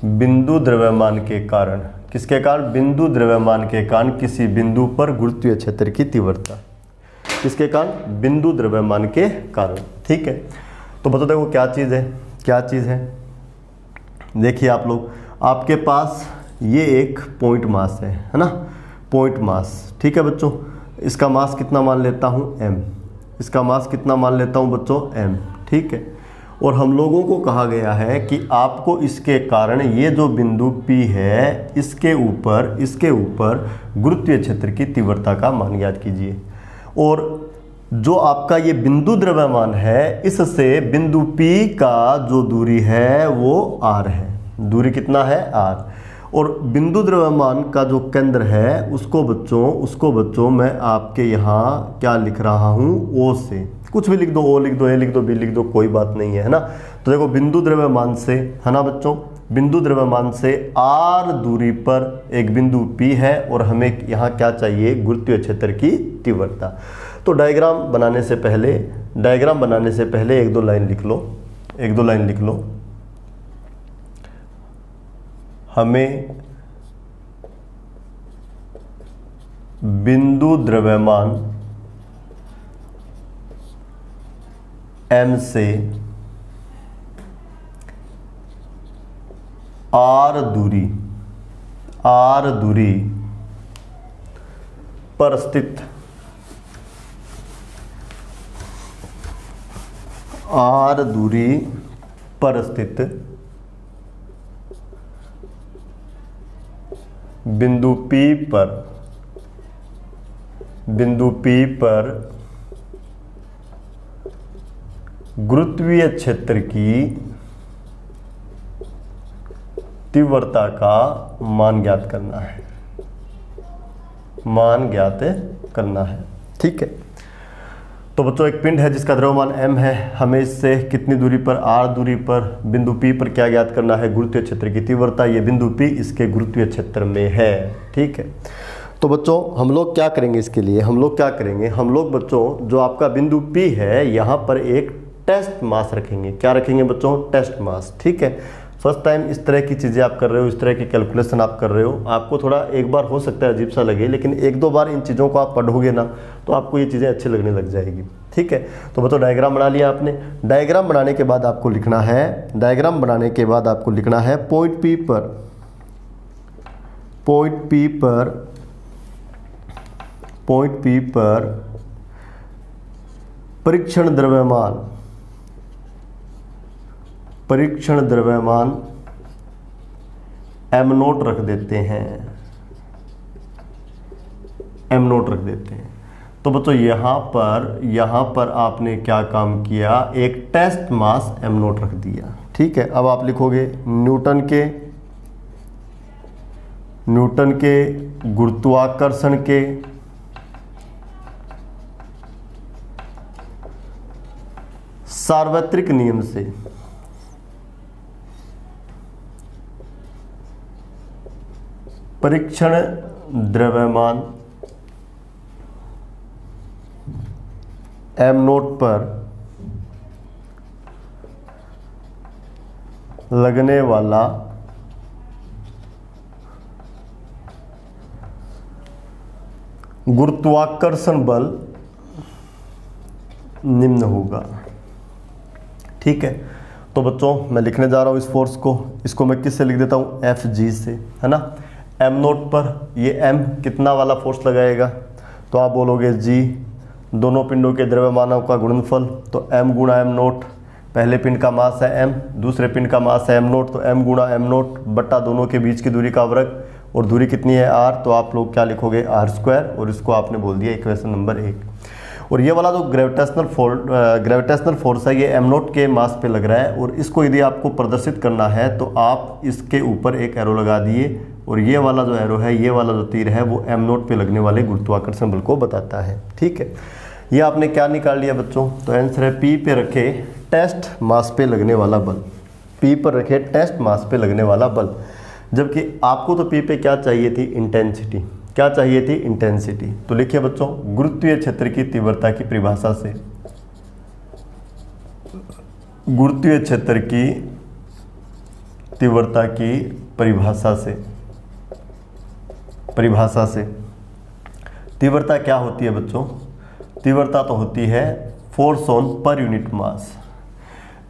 बिंदु द्रव्यमान के कारण, किसके कारण, बिंदु द्रव्यमान के कारण किसी बिंदु पर गुरुत्वीय क्षेत्र की तीव्रता, किसके कारण, बिंदु द्रव्यमान के कारण, ठीक है। तो बता देखो क्या चीज़ है, क्या चीज़ है। देखिए आप लोग, आपके पास ये एक पॉइंट मास है ना, पॉइंट मास, ठीक है बच्चों। इसका मास कितना मान लेता हूँ m, इसका मास कितना मान लेता हूँ बच्चों m, ठीक है। और हम लोगों को कहा गया है कि आपको इसके कारण ये जो बिंदु P है इसके ऊपर गुरुत्वीय क्षेत्र की तीव्रता का मान ज्ञात कीजिए। और जो आपका ये बिंदु द्रव्यमान है इससे बिंदु P का जो दूरी है वो r है, दूरी कितना है r। और बिंदु द्रव्यमान का जो केंद्र है उसको बच्चों मैं आपके यहाँ क्या लिख रहा हूँ, O से, कुछ भी लिख दो, O लिख दो, A लिख दो, B लिख दो, कोई बात नहीं है ना। तो देखो बिंदु द्रव्यमान से, है ना बच्चों, बिंदु द्रव्यमान से r दूरी पर एक बिंदु P है और हमें यहाँ क्या चाहिए, गुरुत्वीय क्षेत्र की तीव्रता। तो डायग्राम बनाने से पहले एक दो लाइन लिख लो। हमें बिंदु द्रव्यमान M से r दूरी पर स्थित r दूरी पर स्थित बिंदु P पर गुरुत्वीय क्षेत्र की तीव्रता का मान ज्ञात करना है, ठीक है। तो बच्चों एक पिंड है जिसका द्रव्यमान m है, हमें इससे कितनी दूरी पर, r दूरी पर बिंदु P पर क्या ज्ञात करना है, गुरुत्वीय क्षेत्र की तीव्रता। ये बिंदु P इसके गुरुत्वीय क्षेत्र में है, ठीक है। तो बच्चों हम लोग क्या करेंगे इसके लिए, हम लोग बच्चों जो आपका बिंदु P है यहाँ पर एक टेस्ट मास रखेंगे। क्या रखेंगे बच्चों, टेस्ट मास, ठीक है। फर्स्ट टाइम इस तरह की चीज़ें आप कर रहे हो, इस तरह की कैलकुलेशन आप कर रहे हो, आपको थोड़ा एक बार हो सकता है अजीब सा लगे, लेकिन एक दो बार इन चीज़ों को आप पढ़ोगे ना तो आपको ये चीज़ें अच्छी लगने लग जाएगी, ठीक है। तो बच्चों डायग्राम बना लिया आपने। डायग्राम बनाने के बाद आपको लिखना है, पॉइंट P पर परीक्षण द्रव्यमान m0 रख देते हैं, तो बच्चों यहाँ पर आपने क्या काम किया, एक टेस्ट मास m0 रख दिया, ठीक है। अब आप लिखोगे न्यूटन के गुरुत्वाकर्षण के सार्वत्रिक नियम से परीक्षण द्रव्यमान m0 पर लगने वाला गुरुत्वाकर्षण बल निम्न होगा, ठीक है। तो बच्चों मैं लिखने जा रहा हूं इस फोर्स को, इसको मैं किससे लिख देता हूं, Fg से, है ना। m0 पर ये m कितना वाला फोर्स लगाएगा, तो आप बोलोगे g, दोनों पिंडों के द्रव्यमानों का गुणनफल, तो m गुणा m0, पहले पिंड का मास है m, दूसरे पिंड का मास है m0, तो m गुणा m0 बट्टा दोनों के बीच की दूरी का वर्ग, और दूरी कितनी है r, तो आप लोग क्या लिखोगे r², और इसको आपने बोल दिया इक्वेशन नंबर 1। और ये वाला जो ग्रेविटेशनल फोर्स है ये m0 के मास पे लग रहा है, और इसको यदि आपको प्रदर्शित करना है तो आप इसके ऊपर एक एरो लगा दिए, और ये वाला जो एरो है, ये वाला जो तीर है वो m0 पे लगने वाले गुरुत्वाकर्षण बल को बताता है, ठीक है। ये आपने क्या निकाल लिया बच्चों, तो आंसर है P पे रखे टेस्ट मास पे लगने वाला बल, P पर रखे टेस्ट मास पे लगने वाला बल, जबकि आपको तो P पे क्या चाहिए थी, इंटेंसिटी, क्या चाहिए थी, इंटेंसिटी। तो लिखिए बच्चों, गुरुत्वीय क्षेत्र की तीव्रता की परिभाषा से, गुरुत्वीय क्षेत्र की तीव्रता की परिभाषा से तीव्रता क्या होती है बच्चों, तीव्रता तो होती है force on per unit mass.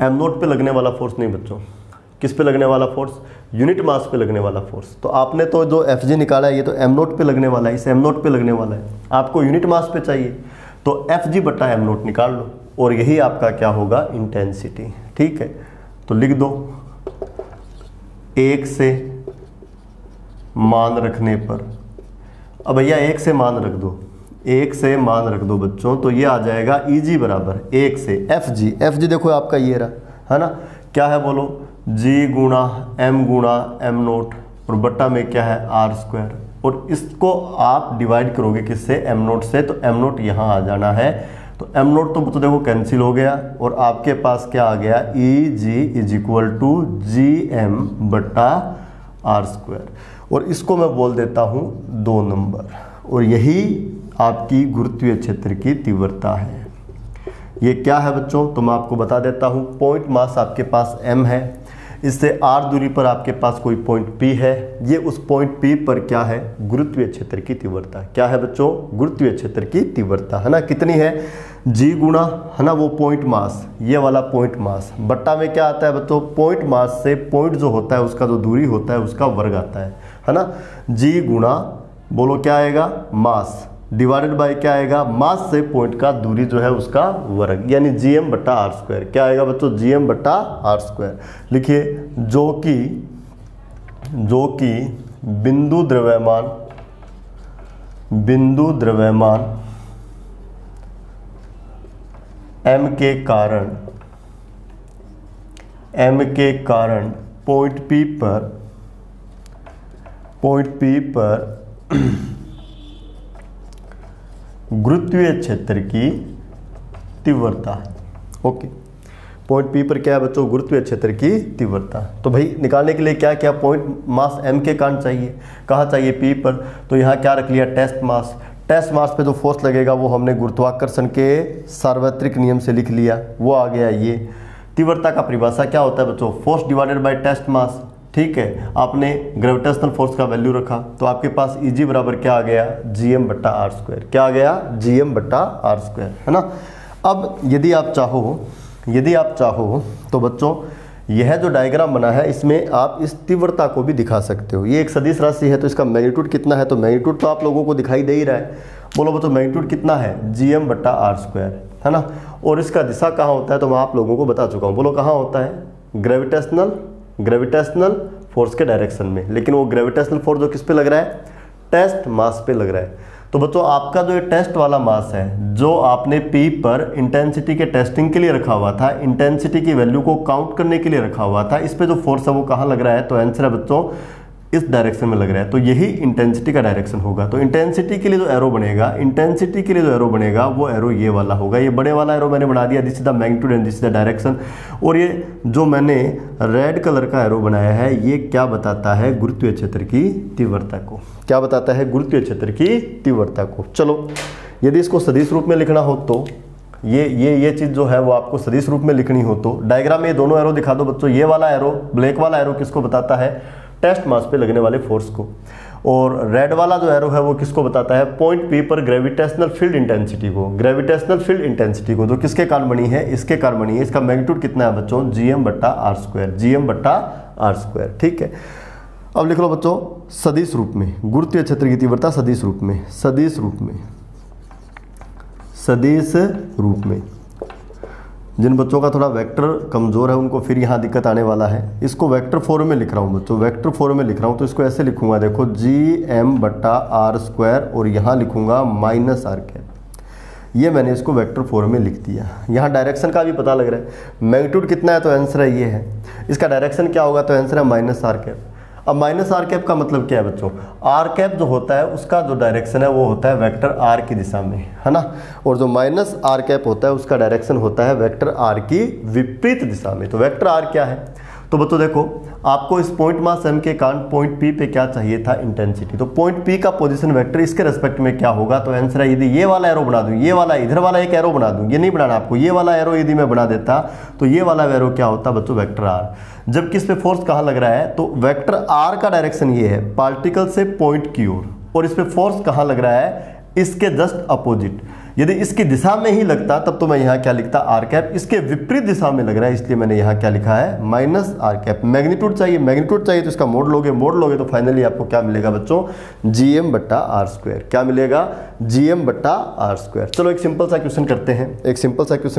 m0 पे लगने वाला फोर्स नहीं बच्चों, किस पे लगने वाला फोर्स, यूनिट मास पे लगने वाला फोर्स। तो आपने तो जो Fg निकाला है ये तो m0 पे लगने वाला है, इस m0 पे लगने वाला है, आपको यूनिट मास पे चाहिए तो Fg बटा m0 निकाल लो, और यही आपका क्या होगा, इंटेंसिटी, ठीक है। तो लिख दो, 1 से मान रखने पर, अब भैया 1 से मान रख दो, 1 से मान रख दो बच्चों, तो ये आ जाएगा Eg बराबर 1 से Fg देखो आपका ये रहा, है ना, क्या है बोलो, G गुणा m0 और बट्टा में क्या है r², और इसको आप डिवाइड करोगे किससे, m0 से, तो m0 यहाँ आ जाना है, तो m0 तो देखो कैंसिल हो गया, और आपके पास क्या आ गया, Eg is equal to Gm बट्टा r², और इसको मैं बोल देता हूँ 2 नंबर, और यही आपकी गुरुत्वीय क्षेत्र की तीव्रता है। ये क्या है बच्चों, तो मैं आपको बता देता हूँ, पॉइंट मास आपके पास m है, इससे r दूरी पर आपके पास कोई पॉइंट P है, ये उस पॉइंट P पर क्या है, गुरुत्वीय क्षेत्र की तीव्रता, क्या है बच्चों, गुरुत्वीय क्षेत्र की तीव्रता, है ना, कितनी है, G गुणा, है ना, वो पॉइंट मास, ये वाला पॉइंट मास, बट्टा में क्या आता है बच्चों, पॉइंट मास से पॉइंट जो होता है उसका जो दूरी होता है उसका वर्ग आता है ना, G गुणा, बोलो क्या आएगा, मास, डिवाइडेड बाय क्या आएगा, मास से पॉइंट का दूरी जो है उसका वर्ग, यानी जीएम बटा आर स्क्वायर। क्या आएगा बच्चों, जीएम बटा आर स्क्वायर। लिखिए, जो कि बिंदु द्रव्यमान m के कारण पॉइंट P पर गुरुत्वीय क्षेत्र की तीव्रता। ओके, पॉइंट P पर क्या है बच्चों, गुरुत्वीय क्षेत्र की तीव्रता। तो भाई निकालने के लिए क्या क्या, पॉइंट मास m के कारण चाहिए, कहाँ चाहिए, P पर। तो यहाँ क्या रख लिया, टेस्ट मास। टेस्ट मास पे जो फोर्स लगेगा वो हमने गुरुत्वाकर्षण के सार्वत्रिक नियम से लिख लिया, वो आ गया ये। तीव्रता का परिभाषा क्या होता है बच्चों, फोर्स डिवाइडेड बाय टेस्ट मास। ठीक है, आपने ग्रेविटेशनल फोर्स का वैल्यू रखा तो आपके पास Eg बराबर क्या आ गया, जीएम बटा आर स्क्वायर। क्या आ गया, जीएम बटा आर स्क्वायर, है ना। अब यदि आप चाहो तो बच्चों यह जो डायग्राम बना है इसमें आप इस तीव्रता को भी दिखा सकते हो। ये एक सदिश राशि है तो इसका मैग्नीट्यूड कितना है, तो मैग्नीट्यूड तो आप लोगों को दिखाई दे ही रहा है। बोलो बच्चों मैग्नीट्यूड कितना है, जीएम बटा आर स्क्वायर, है ना। और इसका दिशा कहाँ होता है तो मैं आप लोगों को बता चुका हूँ। बोलो कहाँ होता है, ग्रेविटेशनल फोर्स के डायरेक्शन में। लेकिन वो ग्रेविटेशनल फोर्स जो किस पे लग रहा है, टेस्ट मास पे लग रहा है। तो बच्चों आपका जो ये टेस्ट वाला मास है, जो आपने P पर इंटेंसिटी के टेस्टिंग के लिए रखा हुआ था, इंटेंसिटी की वैल्यू को काउंट करने के लिए रखा हुआ था, इस पे जो फोर्स है वो कहाँ लग रहा है, तो आंसर है बच्चों इस डायरेक्शन में लग रहा है। तो यही इंटेंसिटी का डायरेक्शन होगा। तो इंटेंसिटी के लिए जो एरो बनेगा, वो एरो ये वाला होगा। ये बड़े वाला एरो मैंने बना दिया, this is the magnitude and this is the direction. और ये जो मैंने रेड कलर का एरो बनाया है, ये क्या बताता है, गुरुत्वीय क्षेत्र की तीव्रता को। क्या बताता है, गुरुत्वीय क्षेत्र की तीव्रता को। चलो, यदि इसको सदिश रूप में लिखना हो तो ये चीज़ जो है वो आपको सदिश रूप में लिखनी हो तो डायग्राम में ये दोनों एरो दिखा दो बच्चों। ये वाला एरो, ब्लैक वाला एरो किसको बताता है, टेस्ट मास पे लगने वाले फोर्स को। और रेड वाला जो एरो है वो किसको बताता है, पॉइंट P पर ग्रेविटेशनल फील्ड इंटेंसिटी को। जो किसके कारण बनी है, इसके कारण बनी है। इसका मैग्नीट्यूड कितना है बच्चों, जीएम बटा आर स्क्वायर। ठीक है, अब लिख लो बच्चों सदिश रूप में, गुरुत्वीय क्षेत्र की तीव्रता सदिश रूप में। जिन बच्चों का थोड़ा वेक्टर कमज़ोर है उनको फिर यहाँ दिक्कत आने वाला है। इसको वेक्टर फॉर्म में लिख रहा हूँ बच्चों, वेक्टर फॉर्म में लिख रहा हूँ तो इसको ऐसे लिखूंगा, देखो जीएम बटा आर स्क्वायर और यहाँ लिखूंगा माइनस आर कैप। ये मैंने इसको वेक्टर फॉर्म में लिख दिया। यहाँ डायरेक्शन का भी पता लग रहा है, मैग्नीट्यूड कितना है तो आंसर है ये है। इसका डायरेक्शन क्या होगा तो आंसर है माइनस आर कैप। अब माइनस आर कैप का मतलब क्या है बच्चों, आर कैप जो होता है उसका जो डायरेक्शन है वो होता है वेक्टर आर की दिशा में, है ना। और जो माइनस आर कैप होता है उसका डायरेक्शन होता है वेक्टर आर की विपरीत दिशा में। तो वेक्टर आर क्या है, तो बच्चों देखो आपको इस पॉइंट मास m के कारण पॉइंट P पे क्या चाहिए था, इंटेंसिटी। तो पॉइंट P का पोजीशन वेक्टर इसके रेस्पेक्ट में क्या होगा, तो आंसर है यदि ये वाला एरो बना दूं, ये वाला इधर वाला एक एरो बना दूं, ये नहीं बनाना आपको, ये वाला एरो यदि मैं बना देता तो ये वाला एरो क्या होता बच्चों, वेक्टर आर। जबकि इस पे फोर्स कहाँ लग रहा है, तो वेक्टर आर का डायरेक्शन ये है पार्टिकल से पॉइंट की ओर, और इस पे फोर्स कहाँ लग रहा है, इसके जस्ट अपोजिट। यदि इसकी दिशा में ही लगता तब तो मैं यहाँ क्या लिखता, आर कैप। इसके विपरीत दिशा में लग रहा है इसलिए मैंने यहाँ क्या लिखा है, माइनस आर कैप। मैग्नीट्यूड चाहिए तो इसका मोड लोगे तो फाइनली आपको क्या मिलेगा बच्चों, जीएम बट्टा आर स्क्वायर। क्या मिलेगा, जीएम बट्टा आर स्क्वायर। चलो एक सिंपल सा क्वेश्चन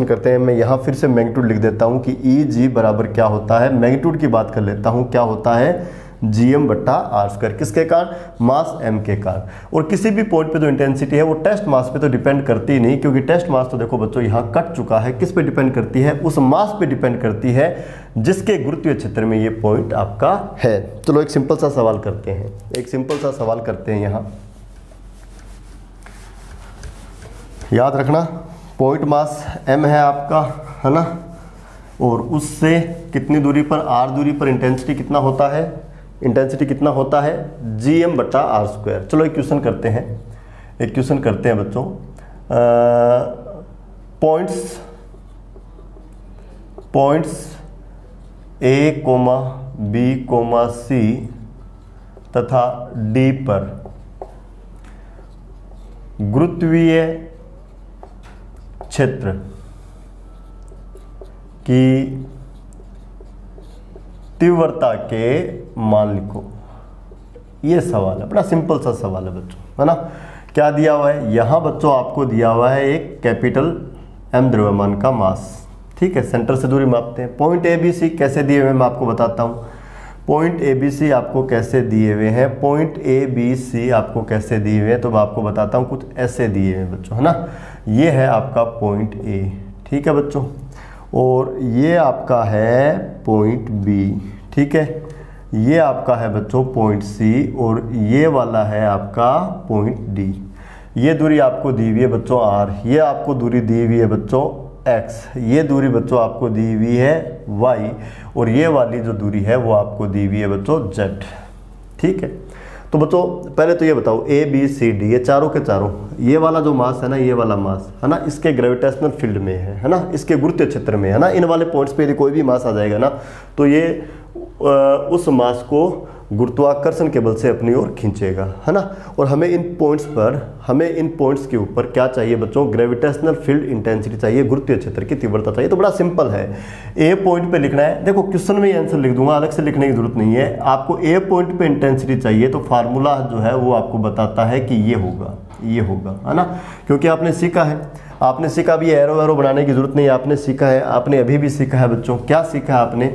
करते हैं। मैं यहाँ फिर से मैग्नीट्यूड लिख देता हूँ कि ई जी बराबर क्या होता है, मैग्नीट्यूड की बात कर लेता हूँ, क्या होता है जीएम बट्टा आर स्क्वायर। किसके कारण, मास m के कारण। और किसी भी पॉइंट पे जो इंटेंसिटी है वो टेस्ट मास पे तो डिपेंड करती ही नहीं, क्योंकि टेस्ट मास तो देखो बच्चों यहाँ कट चुका है। किस पे डिपेंड करती है, उस मास पे डिपेंड करती है जिसके गुरुत्वीय क्षेत्र में ये पॉइंट आपका है। चलो एक सिंपल सा सवाल करते हैं। यहाँ याद रखना पॉइंट मास m है आपका, है ना, और उससे कितनी दूरी पर, r दूरी पर इंटेंसिटी कितना होता है, जीएम बटा आर स्क्वायर। चलो एक क्वेश्चन करते हैं बच्चों। पॉइंट्स A, B, C तथा D पर गुरुत्वीय क्षेत्र की तीव्रता के मान लिखो। ये सवाल है, बड़ा सिंपल सा सवाल है बच्चों, है ना। क्या दिया हुआ है यहाँ बच्चों, आपको दिया हुआ है एक कैपिटल m द्रव्यमान का मास, ठीक है। सेंटर से दूरी मापते हैं। पॉइंट ए बी सी कैसे दिए हुए मैं आपको बताता हूँ। पॉइंट ए बी सी आपको कैसे दिए हुए हैं, पॉइंट ए बी सी आपको कैसे दिए हुए हैं, तो मैं आपको बताता हूँ। कुछ ऐसे दिए हुए हैं बच्चों, है ना। ये है आपका पॉइंट ए, ठीक है बच्चों, और ये आपका है पॉइंट बी, ठीक है। ये आपका है बच्चों पॉइंट सी, और ये वाला है आपका पॉइंट डी। ये दूरी आपको दी हुई है बच्चों आर, ये आपको दूरी दी हुई है बच्चों एक्स, ये दूरी बच्चों आपको दी हुई है वाई, और ये वाली जो दूरी है वो आपको दी हुई है बच्चों जेड, ठीक है। तो बच्चों पहले तो ये बताओ ए बी सी डी ये चारों के चारों, ये वाला जो मास है ना, ये वाला मास है ना, इसके ग्रेविटेशनल फील्ड में है ना, इसके गुरुत्वीय क्षेत्र में है ना। इन वाले पॉइंट्स पे यदि कोई भी मास आ जाएगा ना, तो ये उस मास को गुरुत्वाकर्षण के बल से अपनी ओर खींचेगा, है ना। और हमें इन पॉइंट्स के ऊपर क्या चाहिए बच्चों, ग्रेविटेशनल फील्ड इंटेंसिटी चाहिए, गुरुत्वीय क्षेत्र की तीव्रता चाहिए। तो बड़ा सिंपल है, ए पॉइंट पे लिखना है। देखो क्वेश्चन में ये आंसर लिख दूंगा, अलग से लिखने की जरूरत नहीं है। आपको ए पॉइंट पे इंटेंसिटी चाहिए, तो फार्मूला जो है वो आपको बताता है कि ये होगा, है ना। क्योंकि आपने सीखा है, आपने सीखा भी एरो बनाने की जरूरत नहीं है, आपने सीखा है, आपने अभी भी सीखा है बच्चों। क्या सीखा है आपने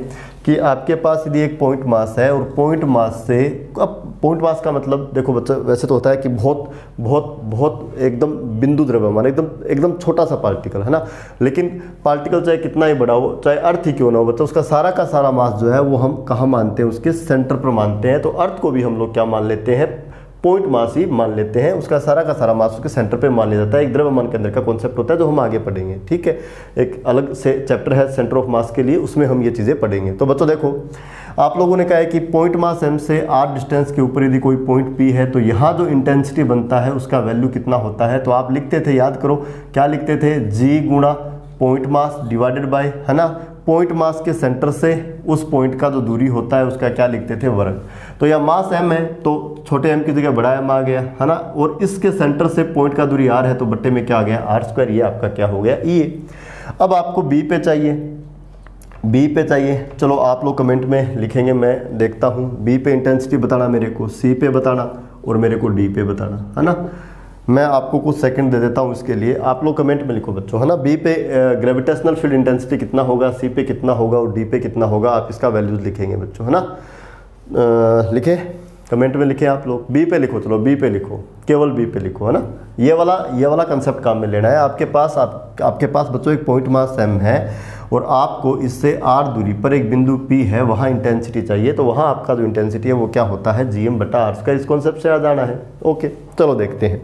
कि आपके पास यदि एक पॉइंट मास है, और पॉइंट मास से, अब पॉइंट मास का मतलब देखो बच्चों वैसे तो होता है कि बहुत बहुत बहुत एकदम बिंदु द्रव्यमान, एकदम छोटा सा पार्टिकल, है ना। लेकिन पार्टिकल चाहे कितना ही बड़ा हो, चाहे अर्थ ही क्यों ना हो बच्चों, उसका सारा का सारा मास जो है वो हम कहाँ मानते हैं, उसके सेंटर पर मानते हैं। तो अर्थ को भी हम लोग क्या मान लेते हैं, पॉइंट मास ही मान लेते हैं, उसका सारा का सारा मास उसके सेंटर पे मान लिया जाता है। एक द्रव्यमान के अंदर का कॉन्सेप्ट होता है जो हम आगे पढ़ेंगे, ठीक है। एक अलग से चैप्टर है सेंटर ऑफ मास के लिए, उसमें हम ये चीज़ें पढ़ेंगे। तो बच्चों देखो, आप लोगों ने कहा है कि पॉइंट मास m से r डिस्टेंस के ऊपर यदि कोई पॉइंट p है, तो यहाँ जो इंटेंसिटी बनता है उसका वैल्यू कितना होता है। तो आप लिखते थे, याद करो क्या लिखते थे, g गुणा पॉइंट मास डिवाइडेड बाय, है ना, पॉइंट मास के सेंटर से उस पॉइंट का जो दूरी होता है उसका क्या लिखते थे, वर्ग। तो यह मास m है तो छोटे m की जगह बड़ा m आ गया, है ना। और इसके सेंटर से पॉइंट का दूरी r है, तो बट्टे में क्या आ गया, r²। ये आपका क्या हो गया, ये। अब आपको b पे चाहिए, चलो आप लोग कमेंट में लिखेंगे, मैं देखता हूँ। b पे इंटेंसिटी बताना मेरे को, c पे बताना, और मेरे को d पे बताना, है ना। मैं आपको कुछ सेकंड दे देता हूँ इसके लिए, आप लोग कमेंट में लिखो बच्चों, है ना। बी पे ग्रेविटेशनल फील्ड इंटेंसिटी कितना होगा, सी पे कितना होगा, और डी पे कितना होगा, आप इसका वैल्यूज लिखेंगे बच्चों, है ना। लिखे कमेंट में लिखे आप लोग, बी पे लिखो, चलो बी पे लिखो, केवल बी पे लिखो, है ना। ये वाला कंसेप्ट काम में लेना है। आपके पास बच्चों एक पॉइंट मास m है, और आपको इससे r दूरी पर एक बिंदु P है, वहाँ इंटेंसिटी चाहिए। तो वहाँ आपका जो इंटेंसिटी है वो क्या होता है, gm/r²। इस कॉन्सेप्ट से आ जाना है। ओके चलो देखते हैं।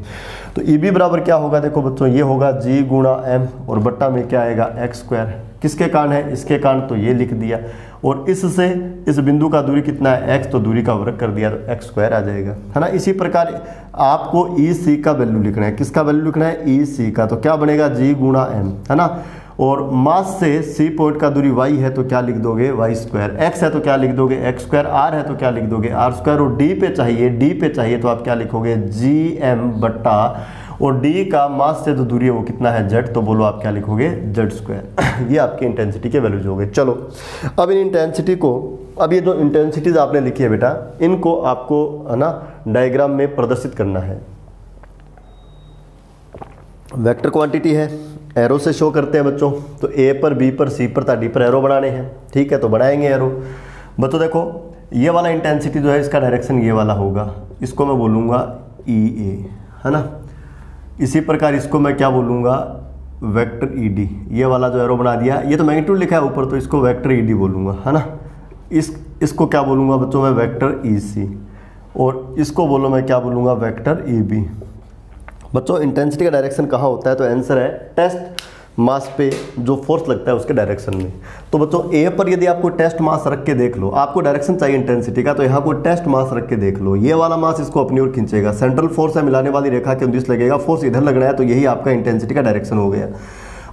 तो EB बराबर क्या होगा, देखो बच्चों ये होगा g गुणा m, और बट्टा में क्या आएगा, x²। किसके कारण है, इसके कारण, तो ये लिख दिया। और इससे इस बिंदु का दूरी कितना है, x, तो दूरी का वर्ग कर दिया, तो x² आ जाएगा, है ना। इसी प्रकार आपको EC का वैल्यू लिखना है। किसका वैल्यू लिखना है, EC का। तो क्या बनेगा, g गुणा m, है ना। और मास से C पॉइंट का दूरी y है, तो क्या लिख दोगे, y²। x है तो क्या लिख दोगे, x²। r है तो क्या लिख दोगे, r²। और d पे चाहिए तो आप क्या लिखोगे, gm बट्टा, और d का मास से जो दूरी है वो कितना है, z, तो बोलो आप क्या लिखोगे, z²। ये आपकी इंटेंसिटी के वैल्यूज हो गए। चलो अब इन इंटेंसिटी को, अब ये जो इंटेंसिटीज आपने लिखी है बेटा, इनको आपको, है ना, डायग्राम में प्रदर्शित करना है। वेक्टर क्वांटिटी है, एरो से शो करते हैं बच्चों। तो ए पर, बी पर, सी पर, डी पर एरो बनाने हैं, ठीक है। तो बनाएंगे एरो। बच्चों देखो ये वाला इंटेंसिटी जो है इसका डायरेक्शन ये वाला होगा, इसको मैं बोलूँगा EA, है ना। इसी प्रकार इसको मैं क्या बोलूँगा, वेक्टर ED। ये वाला जो एरो बना दिया, ये तो मैग्नीट्यूड लिखा है ऊपर, तो इसको वेक्टर ED बोलूँगा, है ना। इसको क्या बोलूँगा बच्चों मैं, वेक्टर EC। और इसको बोलो मैं क्या बोलूँगा, वेक्टर EB। बच्चों इंटेंसिटी का डायरेक्शन कहाँ होता है, तो आंसर है टेस्ट मास पे जो फोर्स लगता है उसके डायरेक्शन में। तो बच्चों ए पर यदि आपको टेस्ट मास रख के देख लो, आपको डायरेक्शन चाहिए इंटेंसिटी का, तो यहाँ को टेस्ट मास रख के देख लो। ये वाला मास इसको अपनी ओर खींचेगा, सेंट्रल फोर्स है, मिलाने वाली रेखा के उद्देश्य लगेगा, फोर्स इधर लगना है, तो यही आपका इंटेंसिटी का डायरेक्शन हो गया।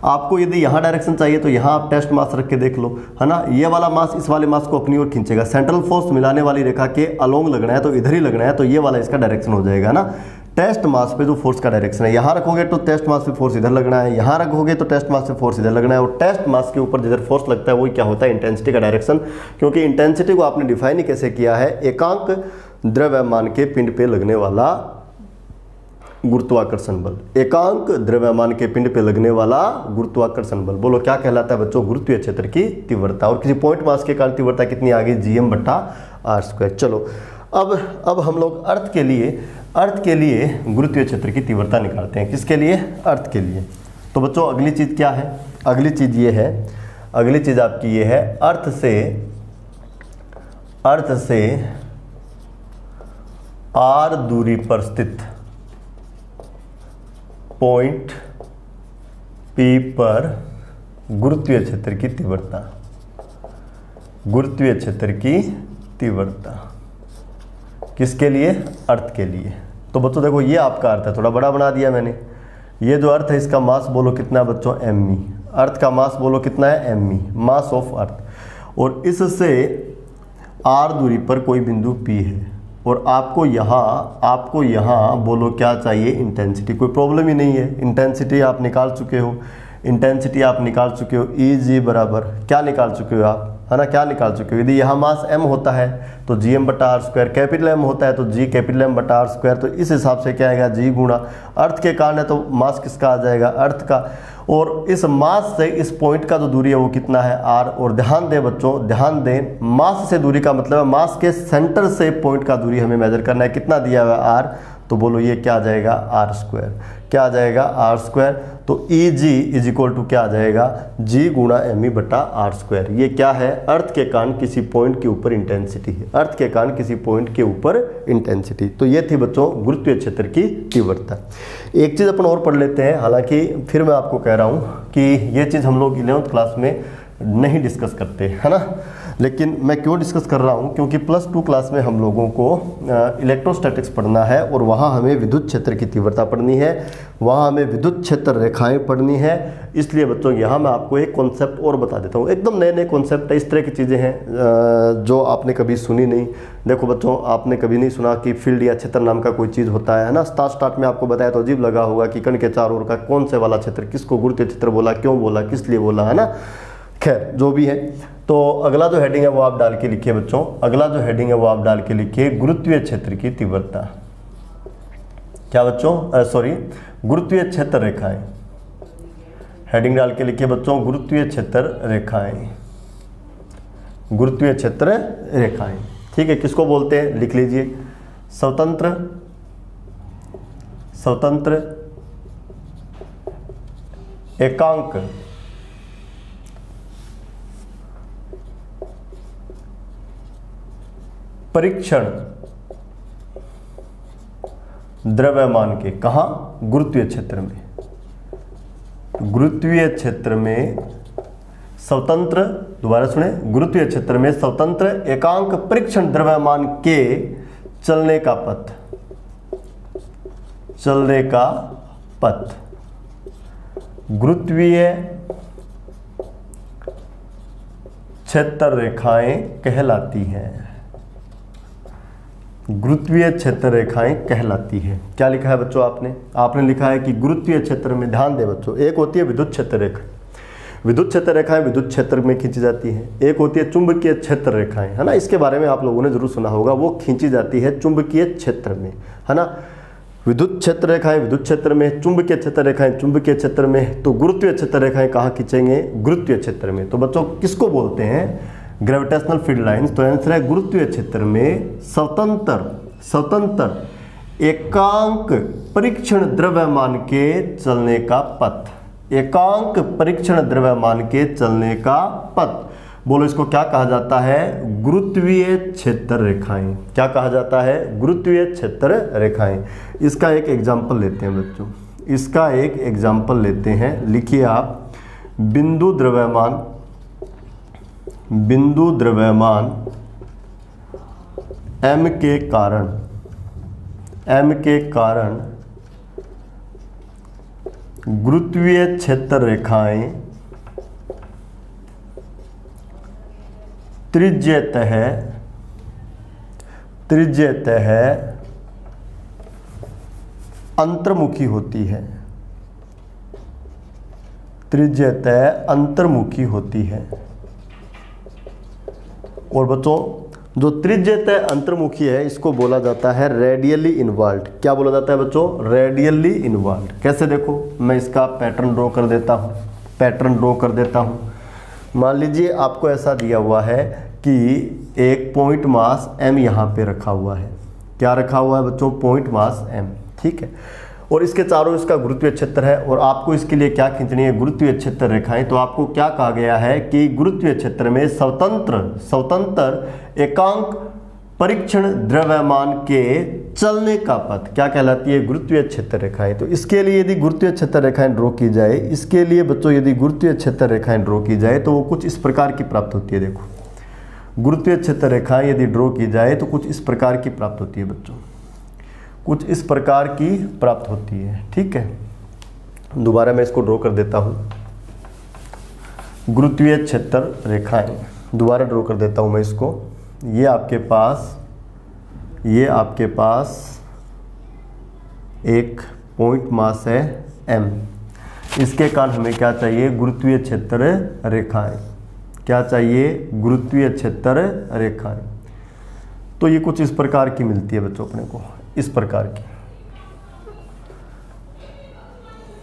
आपको यदि यहाँ डायरेक्शन चाहिए तो यहाँ आप टेस्ट मास रख के देख लो, है ना। ये वाला मास इस वाले मास को अपनी ओर खींचेगा, सेंट्रल फोर्स मिलाने वाली रेखा के अलोंग लगना है, तो इधर ही लगना है, तो ये वाला इसका डायरेक्शन हो जाएगा ना। टेस्ट मास पे जो फोर्स का डायरेक्शन है, यहाँ रखोगे तो टेस्ट मास पे फोर्स इधर लगना है, यहाँ रखोगे तो टेस्ट मास पे फोर्स इधर लगना है। और टेस्ट मास के ऊपर जिधर फोर्स लगता है वही क्या होता है, इंटेंसिटी का डायरेक्शन। क्योंकि इंटेंसिटी को आपने डिफाइन ही कैसे किया है, एकांक द्रव्यमान के पिंड पे लगने वाला गुरुत्वाकर्षण बल, एकांक द्रव्यमान के पिंड पे लगने वाला गुरुत्वाकर्षण बल, बोलो क्या कहलाता है बच्चों, गुरुत्वीय क्षेत्र की तीव्रता। और किसी पॉइंट मास के कारण तीव्रता कितनी आ गई, gm/r²। चलो अब हम लोग अर्थ के लिए गुरुत्वीय क्षेत्र की तीव्रता निकालते हैं। किसके लिए, अर्थ के लिए। तो बच्चों अगली चीज क्या है, अगली चीज ये है, अगली चीज आपकी ये है, अर्थ से r दूरी पर स्थित पॉइंट P पर गुरुत्वीय क्षेत्र की तीव्रता, गुरुत्वीय क्षेत्र की तीव्रता किसके लिए, अर्थ के लिए। तो बच्चों देखो ये आपका अर्थ है, थोड़ा बड़ा बना दिया मैंने। ये जो अर्थ है इसका मास बोलो कितना है बच्चों, m। अर्थ का मास बोलो कितना है, m, मास ऑफ अर्थ। और इससे r दूरी पर कोई बिंदु P है और आपको यहाँ बोलो क्या चाहिए, इंटेंसिटी। कोई प्रॉब्लम ही नहीं है, इंटेंसिटी आप निकाल चुके हो, Eg बराबर क्या निकाल चुके हो आप, है ना, क्या निकाल चुके हो। यदि यहाँ मास m होता है तो gm/r², कैपिटल M होता है तो g कैपिटल M/r²। तो इस हिसाब से क्या आएगा, g गुणा अर्थ के कारण है तो मास किसका आ जाएगा, अर्थ का। और इस मास से इस पॉइंट का जो दूरी है वो कितना है, r। और ध्यान दें बच्चों, ध्यान दें, मास से दूरी का मतलब है मास के सेंटर से पॉइंट का दूरी हमें मेजर करना है, कितना दिया हुआ है, r। तो बोलो ये क्या आ जाएगा, r², क्या आ जाएगा, r²। तो Eg इज इक्वल टू क्या आ जाएगा, g गुणा me/r²। ये क्या है, अर्थ के कारण किसी पॉइंट के ऊपर इंटेंसिटी है, अर्थ के कारण किसी पॉइंट के ऊपर इंटेंसिटी। तो ये थी बच्चों गुरुत्वीय क्षेत्र की तीव्रता। एक चीज़ अपन और पढ़ लेते हैं, हालांकि फिर मैं आपको कह रहा हूँ कि ये चीज़ हम लोग 11th क्लास में नहीं डिस्कस करते, है ना। लेकिन मैं क्यों डिस्कस कर रहा हूँ, क्योंकि +2 क्लास में हम लोगों को इलेक्ट्रोस्टैटिक्स पढ़ना है और वहाँ हमें विद्युत क्षेत्र की तीव्रता पढ़नी है, वहाँ हमें विद्युत क्षेत्र रेखाएं पढ़नी है। इसलिए बच्चों यहाँ मैं आपको एक कॉन्सेप्ट और बता देता हूँ, एकदम नए नए कॉन्सेप्ट है, इस तरह की चीज़ें हैं जो आपने कभी सुनी नहीं। देखो बच्चों, आपने कभी नहीं सुना कि फील्ड या क्षेत्र नाम का कोई चीज़ होता है ना। स्टार्ट में आपको बताया तो अजीब लगा होगा कि कण के चारों ओर का कौन से वाला क्षेत्र, किसको गुरुत्वीय क्षेत्र बोला, क्यों बोला, किस लिए बोला, है ना। खैर जो भी है, तो अगला जो हेडिंग है वो आप डाल के लिखिए बच्चों, अगला जो हेडिंग है वो आप डाल के लिखिए, गुरुत्वीय क्षेत्र की तीव्रता। क्या बच्चों, सॉरी, गुरुत्वीय क्षेत्र रेखाएं। हेडिंग डाल के लिखिए बच्चों, गुरुत्वीय क्षेत्र रेखाएं, गुरुत्वीय क्षेत्र रेखाएं। ठीक है, किसको बोलते हैं, लिख लीजिए, स्वतंत्र एकांक परीक्षण द्रव्यमान के, कहाँ, गुरुत्वीय क्षेत्र में, गुरुत्वीय क्षेत्र में स्वतंत्र, दोबारा सुने, गुरुत्वीय क्षेत्र में स्वतंत्र एकांक परीक्षण द्रव्यमान के चलने का पथ गुरुत्वीय क्षेत्र रेखाएं कहलाती हैं, गुरुत्वीय क्षेत्र रेखाएं कहलाती है। क्या लिखा है बच्चों आपने लिखा है कि गुरुत्वीय क्षेत्र में, ध्यान दे बच्चों, एक होती है विद्युत क्षेत्र रेखा, विद्युत क्षेत्र रेखाएं विद्युत क्षेत्र में खींची जाती हैं, एक होती है चुंबकीय क्षेत्र रेखाएं, है ना। इसके बारे में आप लोगों ने जरूर सुना होगा, वो खींची जाती है चुंबकीय क्षेत्र में, है ना। विद्युत क्षेत्र रेखाएं विद्युत क्षेत्र में, चुंबकीय क्षेत्र रेखाएं चुंबकीय क्षेत्र में। तो गुरुत्वीय क्षेत्र रेखाएं कहाँ खींचेंगे, गुरुत्वीय क्षेत्र में। तो बच्चों किसको बोलते हैं, ग्रेविटेशनल फील्ड लाइंस। तो आंसर है गुरुत्वीय क्षेत्र में स्वतंत्र एकांक परीक्षण द्रव्यमान के चलने का पथ, एकांक परीक्षण द्रव्यमान के चलने का पथ। बोलो इसको क्या कहा जाता है, गुरुत्वीय क्षेत्र रेखाएं। क्या कहा जाता है, गुरुत्वीय क्षेत्र रेखाएं। इसका एक एग्जाम्पल लेते हैं बच्चों, इसका एक एग्जाम्पल लेते हैं। लिखिए आप, बिंदु द्रव्यमान m के कारण गुरुत्वीय क्षेत्र रेखाएं त्रिज्यतः अंतर्मुखी होती है, त्रिज्यतः अंतर्मुखी होती है। और बच्चों जो त्रिज्यतय अंतर्मुखी है इसको बोला जाता है रेडियली इनवॉल्व्ड। क्या बोला जाता है बच्चों? Radially involved. कैसे? देखो मैं इसका पैटर्न ड्रॉ कर देता हूँ, पैटर्न ड्रॉ कर देता हूँ। मान लीजिए आपको ऐसा दिया हुआ है कि एक पॉइंट मास m यहाँ पे रखा हुआ है। क्या रखा हुआ है बच्चों? पॉइंट मास m, ठीक है। और इसके चारों इसका गुरुत्वीय क्षेत्र है और आपको इसके लिए क्या खींचनी है? गुरुत्वीय क्षेत्र रेखाएं। तो आपको क्या कहा गया है कि गुरुत्वीय क्षेत्र में स्वतंत्र एकांक परीक्षण द्रव्यमान के चलने का पथ क्या कहलाती है? गुरुत्वीय क्षेत्र रेखाएं। तो इसके लिए यदि गुरुत्वीय क्षेत्र रेखाएं ड्रॉ की जाए, इसके लिए बच्चों यदि गुरुत्वीय क्षेत्र रेखाएं ड्रॉ की जाए तो वो कुछ इस प्रकार की प्राप्त होती है। देखो, गुरुत्वीय क्षेत्र रेखाएं यदि ड्रॉ की जाए तो कुछ इस प्रकार की प्राप्त होती है बच्चों, कुछ इस प्रकार की प्राप्त होती है, ठीक है। दोबारा मैं इसको ड्रॉ कर देता हूं। गुरुत्वीय क्षेत्र रेखाएं दोबारा ड्रॉ कर देता हूं मैं इसको। ये आपके पास एक पॉइंट मास है m। इसके कारण हमें क्या चाहिए? गुरुत्वीय क्षेत्र रेखाएं। क्या चाहिए? गुरुत्वीय क्षेत्र रेखाएं। तो ये कुछ इस प्रकार की मिलती है बच्चों अपने को, इस प्रकार की,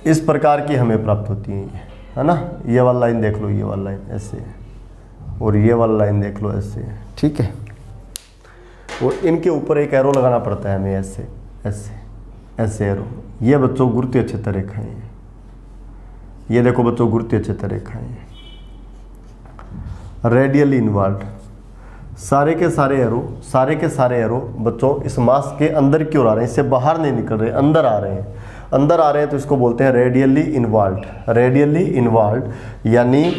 इस प्रकार की हमें प्राप्त होती है ना। ये वाला लाइन देख लो, ये वाला लाइन ऐसे है और ये वाला लाइन देख लो ऐसे है, ठीक है। और इनके ऊपर एक एरो लगाना पड़ता है हमें, ऐसे ऐसे ऐसे एरो। ये बच्चों गुरुत्वीय क्षेत्र रेखाएं हैं। ये देखो बच्चों गुरुत्वीय क्षेत्र रेखाएं हैं, रेडियली इनवॉल्व्ड। सारे के सारे एरो बच्चों इस मास के अंदर की ओर आ रहे हैं, इससे बाहर नहीं निकल रहे, अंदर आ रहे हैं, तो इसको बोलते हैं रेडियली इनवॉल्व्ड। रेडियली इनवॉल्व्ड यानी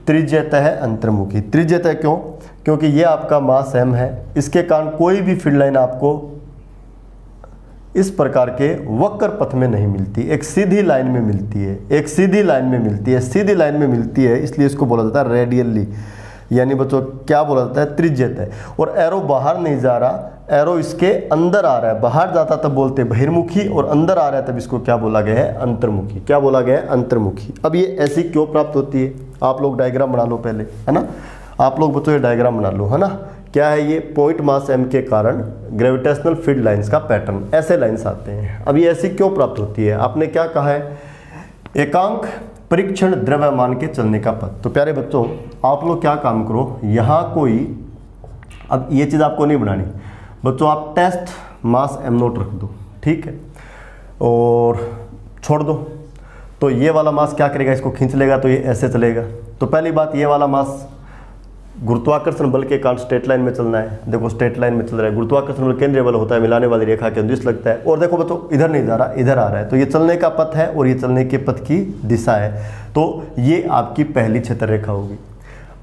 त्रिज्यतः अंतर्मुखी। त्रिज्यतः क्यों? क्योंकि ये आपका मास m है, इसके कारण कोई भी फील्ड लाइन आपको इस प्रकार के वक्र पथ में नहीं मिलती, एक सीधी लाइन में मिलती है, सीधी लाइन में मिलती है, इसलिए इसको बोला जाता है रेडियली। यानी बच्चों क्या बोला जाता है? त्रिज्यतः। और एरो बाहर नहीं जा रहा, एरो इसके अंदर आ रहा है। बाहर जाता तब बोलते बहिर्मुखी और अंदर आ रहा है तब इसको क्या बोला गया है? अंतर्मुखी। क्या बोला गया है? अंतर्मुखी। अब ये ऐसी क्यों प्राप्त होती है? आप लोग डायग्राम बना लो पहले, है ना। आप लोग बच्चों ये डायग्राम बना लो, है ना। क्या है ये? पॉइंट मास m के कारण ग्रेविटेशनल फील्ड लाइंस का पैटर्न, ऐसे लाइंस आते हैं। अब ये ऐसी क्यों प्राप्त होती है? आपने क्या कहा है? एकांक परीक्षण द्रव्यमान के चलने का पथ। तो प्यारे बच्चों आप लोग क्या काम करो, यहाँ कोई, अब ये चीज़ आपको नहीं बनानी बच्चों, आप टेस्ट मास m0 रख दो, ठीक है, और छोड़ दो। तो ये वाला मास क्या करेगा? इसको खींच लेगा, तो ये ऐसे चलेगा। तो पहली बात, ये वाला मास गुरुत्वाकर्षण बल के कारण स्ट्रेट लाइन में चलना है। देखो स्ट्रेट लाइन में चल रहा है। गुरुत्वाकर्षण बल केंद्रीय बल होता है, मिलाने वाली रेखा के अंदर लगता है। और देखो बच्चों इधर नहीं जा रहा, इधर आ रहा है, तो ये चलने का पथ है और ये चलने के पथ की दिशा है। तो ये आपकी पहली क्षेत्र रेखा होगी।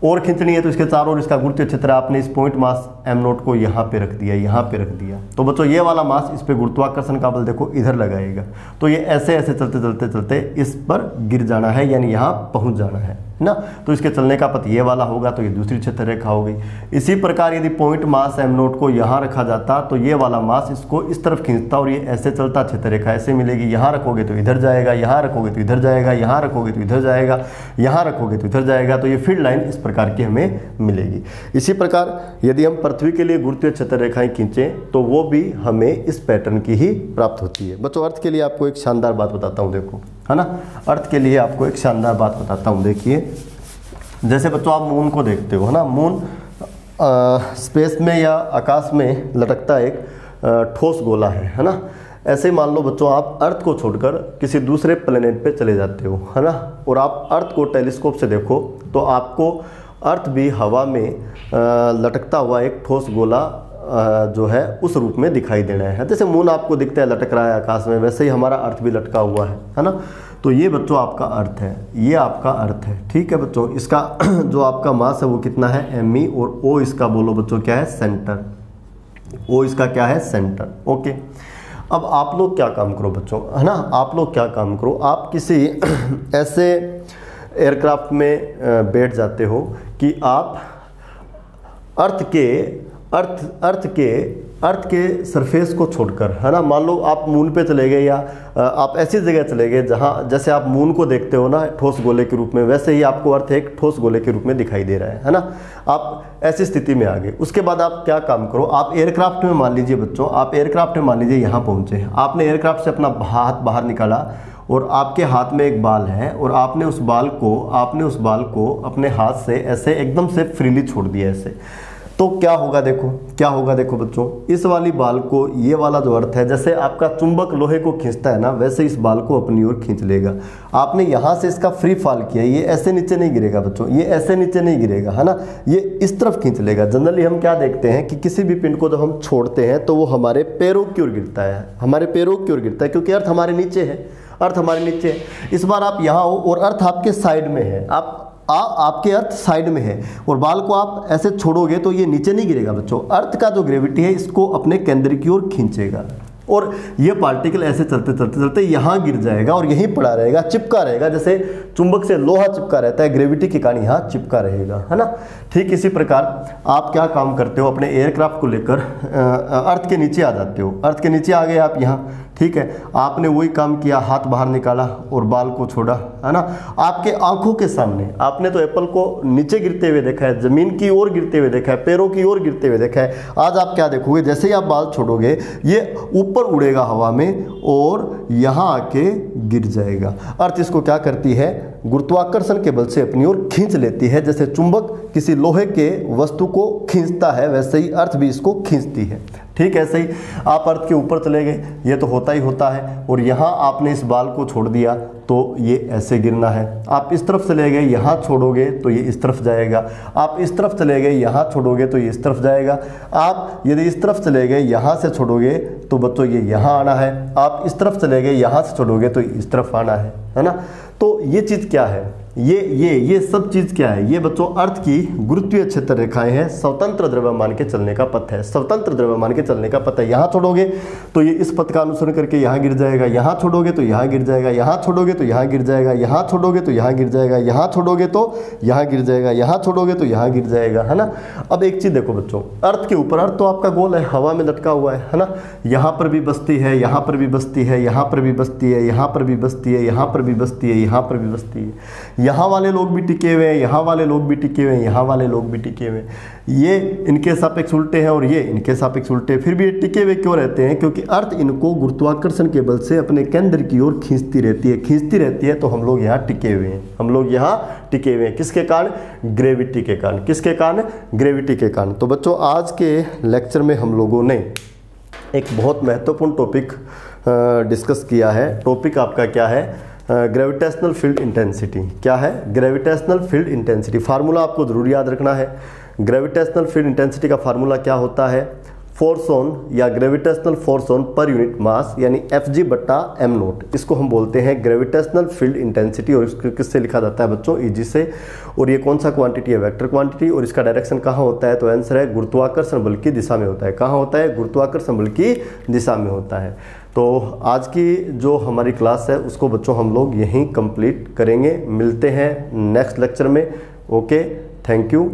और खींचनी है तो इसके चारों ओर इसका गुरुत्वीय क्षेत्र आपने इस पॉइंट मास m0 को यहाँ पे रख दिया, यहाँ पे रख दिया। तो बच्चों ये वाला मास इस पे गुरुत्वाकर्षण का बल देखो इधर लगाएगा, तो ये ऐसे ऐसे चलते चलते चलते इस पर गिर जाना है, यानी यहाँ पहुँच जाना है ना। तो इसके चलने का पथ ये वाला होगा, तो ये दूसरी क्षेत्र रेखा हो गई। इसी प्रकार यदि पॉइंट मास m0 को यहाँ रखा जाता तो ये वाला मास इसको इस तरफ खींचता और ये ऐसे चलता, क्षेत्र रेखा ऐसे मिलेगी। यहाँ रखोगे तो इधर जाएगा, यहाँ रखोगे तो इधर जाएगा, यहाँ रखोगे तो इधर जाएगा, यहाँ रखोगे तो इधर जाएगा। तो ये फील्ड लाइन इस प्रकार की हमें मिलेगी। इसी प्रकार यदि हम पृथ्वी के लिए गुरुत्वीय क्षेत्र रेखाएं खींचें तो वो भी हमें इस पैटर्न की ही प्राप्त होती है। बच्चों अर्थ के लिए आपको एक शानदार बात बताता हूँ, देखो, है ना। अर्थ के लिए आपको एक शानदार बात बताता हूँ। देखिए जैसे बच्चों आप मून को देखते हो, है ना। मून स्पेस में या आकाश में लटकता एक ठोस गोला है ना। ऐसे ही मान लो बच्चों आप अर्थ को छोड़कर किसी दूसरे प्लेनेट पे चले जाते हो, है ना, और आप अर्थ को टेलीस्कोप से देखो तो आपको अर्थ भी हवा में लटकता हुआ एक ठोस गोला जो है उस रूप में दिखाई देना है। जैसे मून आपको दिखता है लटक रहा है आकाश में, वैसे ही हमारा अर्थ भी लटका हुआ है ना। तो ये बच्चों आपका अर्थ है, ये आपका अर्थ है, ठीक है बच्चों। इसका जो आपका मास है वो कितना है? me, और o इसका बोलो बच्चों क्या है? सेंटर। o इसका क्या है? सेंटर। ओके, अब आप लोग क्या काम करो बच्चों, है ना, आप लोग क्या काम करो, आप किसी ऐसे एयरक्राफ्ट में बैठ जाते हो कि आप अर्थ के अर्थ के सरफेस को छोड़कर, है ना। मान लो आप मून पे चले गए या आप ऐसी जगह चले गए जहाँ, जैसे आप मून को देखते हो ना ठोस गोले के रूप में, वैसे ही आपको अर्थ एक ठोस गोले के रूप में दिखाई दे रहा है ना। आप ऐसी स्थिति में आ गए। उसके बाद आप क्या काम करो, आप एयरक्राफ्ट में मान लीजिए बच्चों, आप एयरक्राफ्ट में मान लीजिए यहाँ पहुँचे, आपने एयरक्राफ्ट से अपना हाथ बाहर निकाला और आपके हाथ में एक बाल है और आपने उस बाल को अपने हाथ से ऐसे एकदम से फ्रीली छोड़ दिया ऐसे, तो क्या होगा देखो, क्या होगा देखो बच्चों, इस वाली बाल को, ये वाला जो अर्थ है, जैसे आपका चुंबक लोहे को खींचता है ना, वैसे इस बाल को अपनी ओर खींच लेगा। आपने यहाँ से इसका फ्री फॉल किया, ये ऐसे नीचे नहीं गिरेगा बच्चों, ये ऐसे नीचे नहीं गिरेगा, है ना, ये इस तरफ खींच लेगा। जनरली हम क्या देखते हैं कि किसी भी पिंड को जब हम छोड़ते हैं तो वो हमारे पैरों की ओर गिरता है, हमारे पैरों की ओर गिरता है, क्योंकि अर्थ हमारे नीचे है, अर्थ हमारे नीचे है। इस बार आप यहाँ हो और अर्थ आपके साइड में है, आपके अर्थ साइड में है और बाल को आप ऐसे छोड़ोगे तो ये नीचे नहीं गिरेगा बच्चों। अर्थ का जो ग्रेविटी है इसको अपने केंद्र की ओर खींचेगा और ये पार्टिकल ऐसे चलते चलते चलते यहाँ गिर जाएगा और यहीं पड़ा रहेगा, चिपका रहेगा, जैसे चुंबक से लोहा चिपका रहता है, ग्रेविटी के कारण यहाँ चिपका रहेगा, है ना। ठीक इसी प्रकार आप क्या काम करते हो, अपने एयरक्राफ्ट को लेकर अर्थ के नीचे आ जाते हो। अर्थ के नीचे आ गए आप यहाँ, ठीक है, आपने वही काम किया, हाथ बाहर निकाला और बाल को छोड़ा, है ना। आपके आंखों के सामने आपने तो एप्पल को नीचे गिरते हुए देखा है, जमीन की ओर गिरते हुए देखा है, पैरों की ओर गिरते हुए देखा है। आज आप क्या देखोगे, जैसे ही आप बाल छोड़ोगे ये ऊपर उड़ेगा हवा में और यहाँ आके गिर जाएगा। अर्थ इसको क्या करती है, गुरुत्वाकर्षण के बल से अपनी ओर खींच लेती है। जैसे चुंबक किसी लोहे के वस्तु को खींचता है, वैसे ही अर्थ भी इसको खींचती है। ठीक है, ऐसे ही आप अर्थ के ऊपर चले गए, ये तो होता ही होता है, और यहाँ आपने इस बाल को छोड़ दिया तो ये ऐसे गिरना है। आप इस तरफ चले गए, यहाँ छोड़ोगे तो ये इस तरफ जाएगा। आप इस तरफ चले गए, यहाँ छोड़ोगे तो ये इस तरफ जाएगा। आप यदि इस तरफ चले गए, यहाँ से छोड़ोगे तो बच्चों ये यहाँ आना है। आप इस तरफ चले गए, यहाँ से छोड़ोगे तो इस तरफ आना है ना। तो ये चीज़ क्या है, ये सब चीज़ क्या है, ये बच्चों अर्थ की गुरुत्वीय क्षेत्र रेखाएं हैं, स्वतंत्र द्रव्यमान के चलने का पथ है, स्वतंत्र द्रव्यमान के चलने का पथ है। यहाँ छोड़ोगे तो ये इस पथ का अनुसरण करके यहाँ गिर जाएगा, यहाँ छोड़ोगे तो यहाँ गिर जाएगा, यहाँ छोड़ोगे तो यहाँ गिर जाएगा, यहाँ छोड़ोगे तो यहाँ गिर जाएगा, यहाँ छोड़ोगे तो यहाँ गिर जाएगा, यहाँ छोड़ोगे तो यहाँ गिर जाएगा, है ना। अब एक चीज़ देखो बच्चों, अर्थ के ऊपर, अर्थ तो आपका गोल है, हवा में लटका हुआ है ना। यहाँ पर भी बस्ती है, यहाँ पर भी बस्ती है, यहाँ पर भी बस्ती है, यहाँ पर भी बस्ती है, यहाँ पर भी बस्ती है, यहाँ पर भी बस्ती है। यहाँ वाले लोग भी टिके हुए हैं, यहाँ वाले लोग भी टिके हुए हैं, यहाँ वाले लोग भी टिके हुए हैं। ये इनके सापेक्ष उल्टे हैं और ये इनके सापेक्ष उल्टे। फिर भी ये टिके हुए क्यों रहते हैं, क्योंकि अर्थ इनको गुरुत्वाकर्षण के बल से अपने केंद्र की ओर खींचती रहती है, तो हम लोग यहाँ टिके हुए हैं, हम लोग यहाँ टिके हुए हैं। किसके कारण, ग्रेविटी के कारण। किसके कारण, ग्रेविटी के कारण। तो बच्चों आज के लेक्चर में हम लोगों ने एक बहुत महत्वपूर्ण टॉपिक डिस्कस किया है। टॉपिक आपका क्या है, ग्रेविटेशनल फील्ड इंटेंसिटी। क्या है, ग्रेविटेशनल फील्ड इंटेंसिटी। फार्मूला आपको जरूर याद रखना है। ग्रेविटेशनल फील्ड इंटेंसिटी का फार्मूला क्या होता है, फोर्स ऑन या gravitational force on per unit mass, यानी Fg/m0। इसको हम बोलते हैं ग्रेविटेशनल फील्ड इंटेंसिटी। और इसको किससे लिखा जाता है बच्चों, Eg से। और ये कौन सा क्वांटिटी है, वेक्टर क्वांटिटी। और इसका डायरेक्शन कहाँ होता है, तो आंसर है गुरुत्वाकर्षण बल की दिशा में होता है। कहाँ होता है, गुरुत्वाकर्षण बल की दिशा में होता है। तो आज की जो हमारी क्लास है उसको बच्चों हम लोग यहीं कंप्लीट करेंगे। मिलते हैं नेक्स्ट लेक्चर में। Okay, thank you.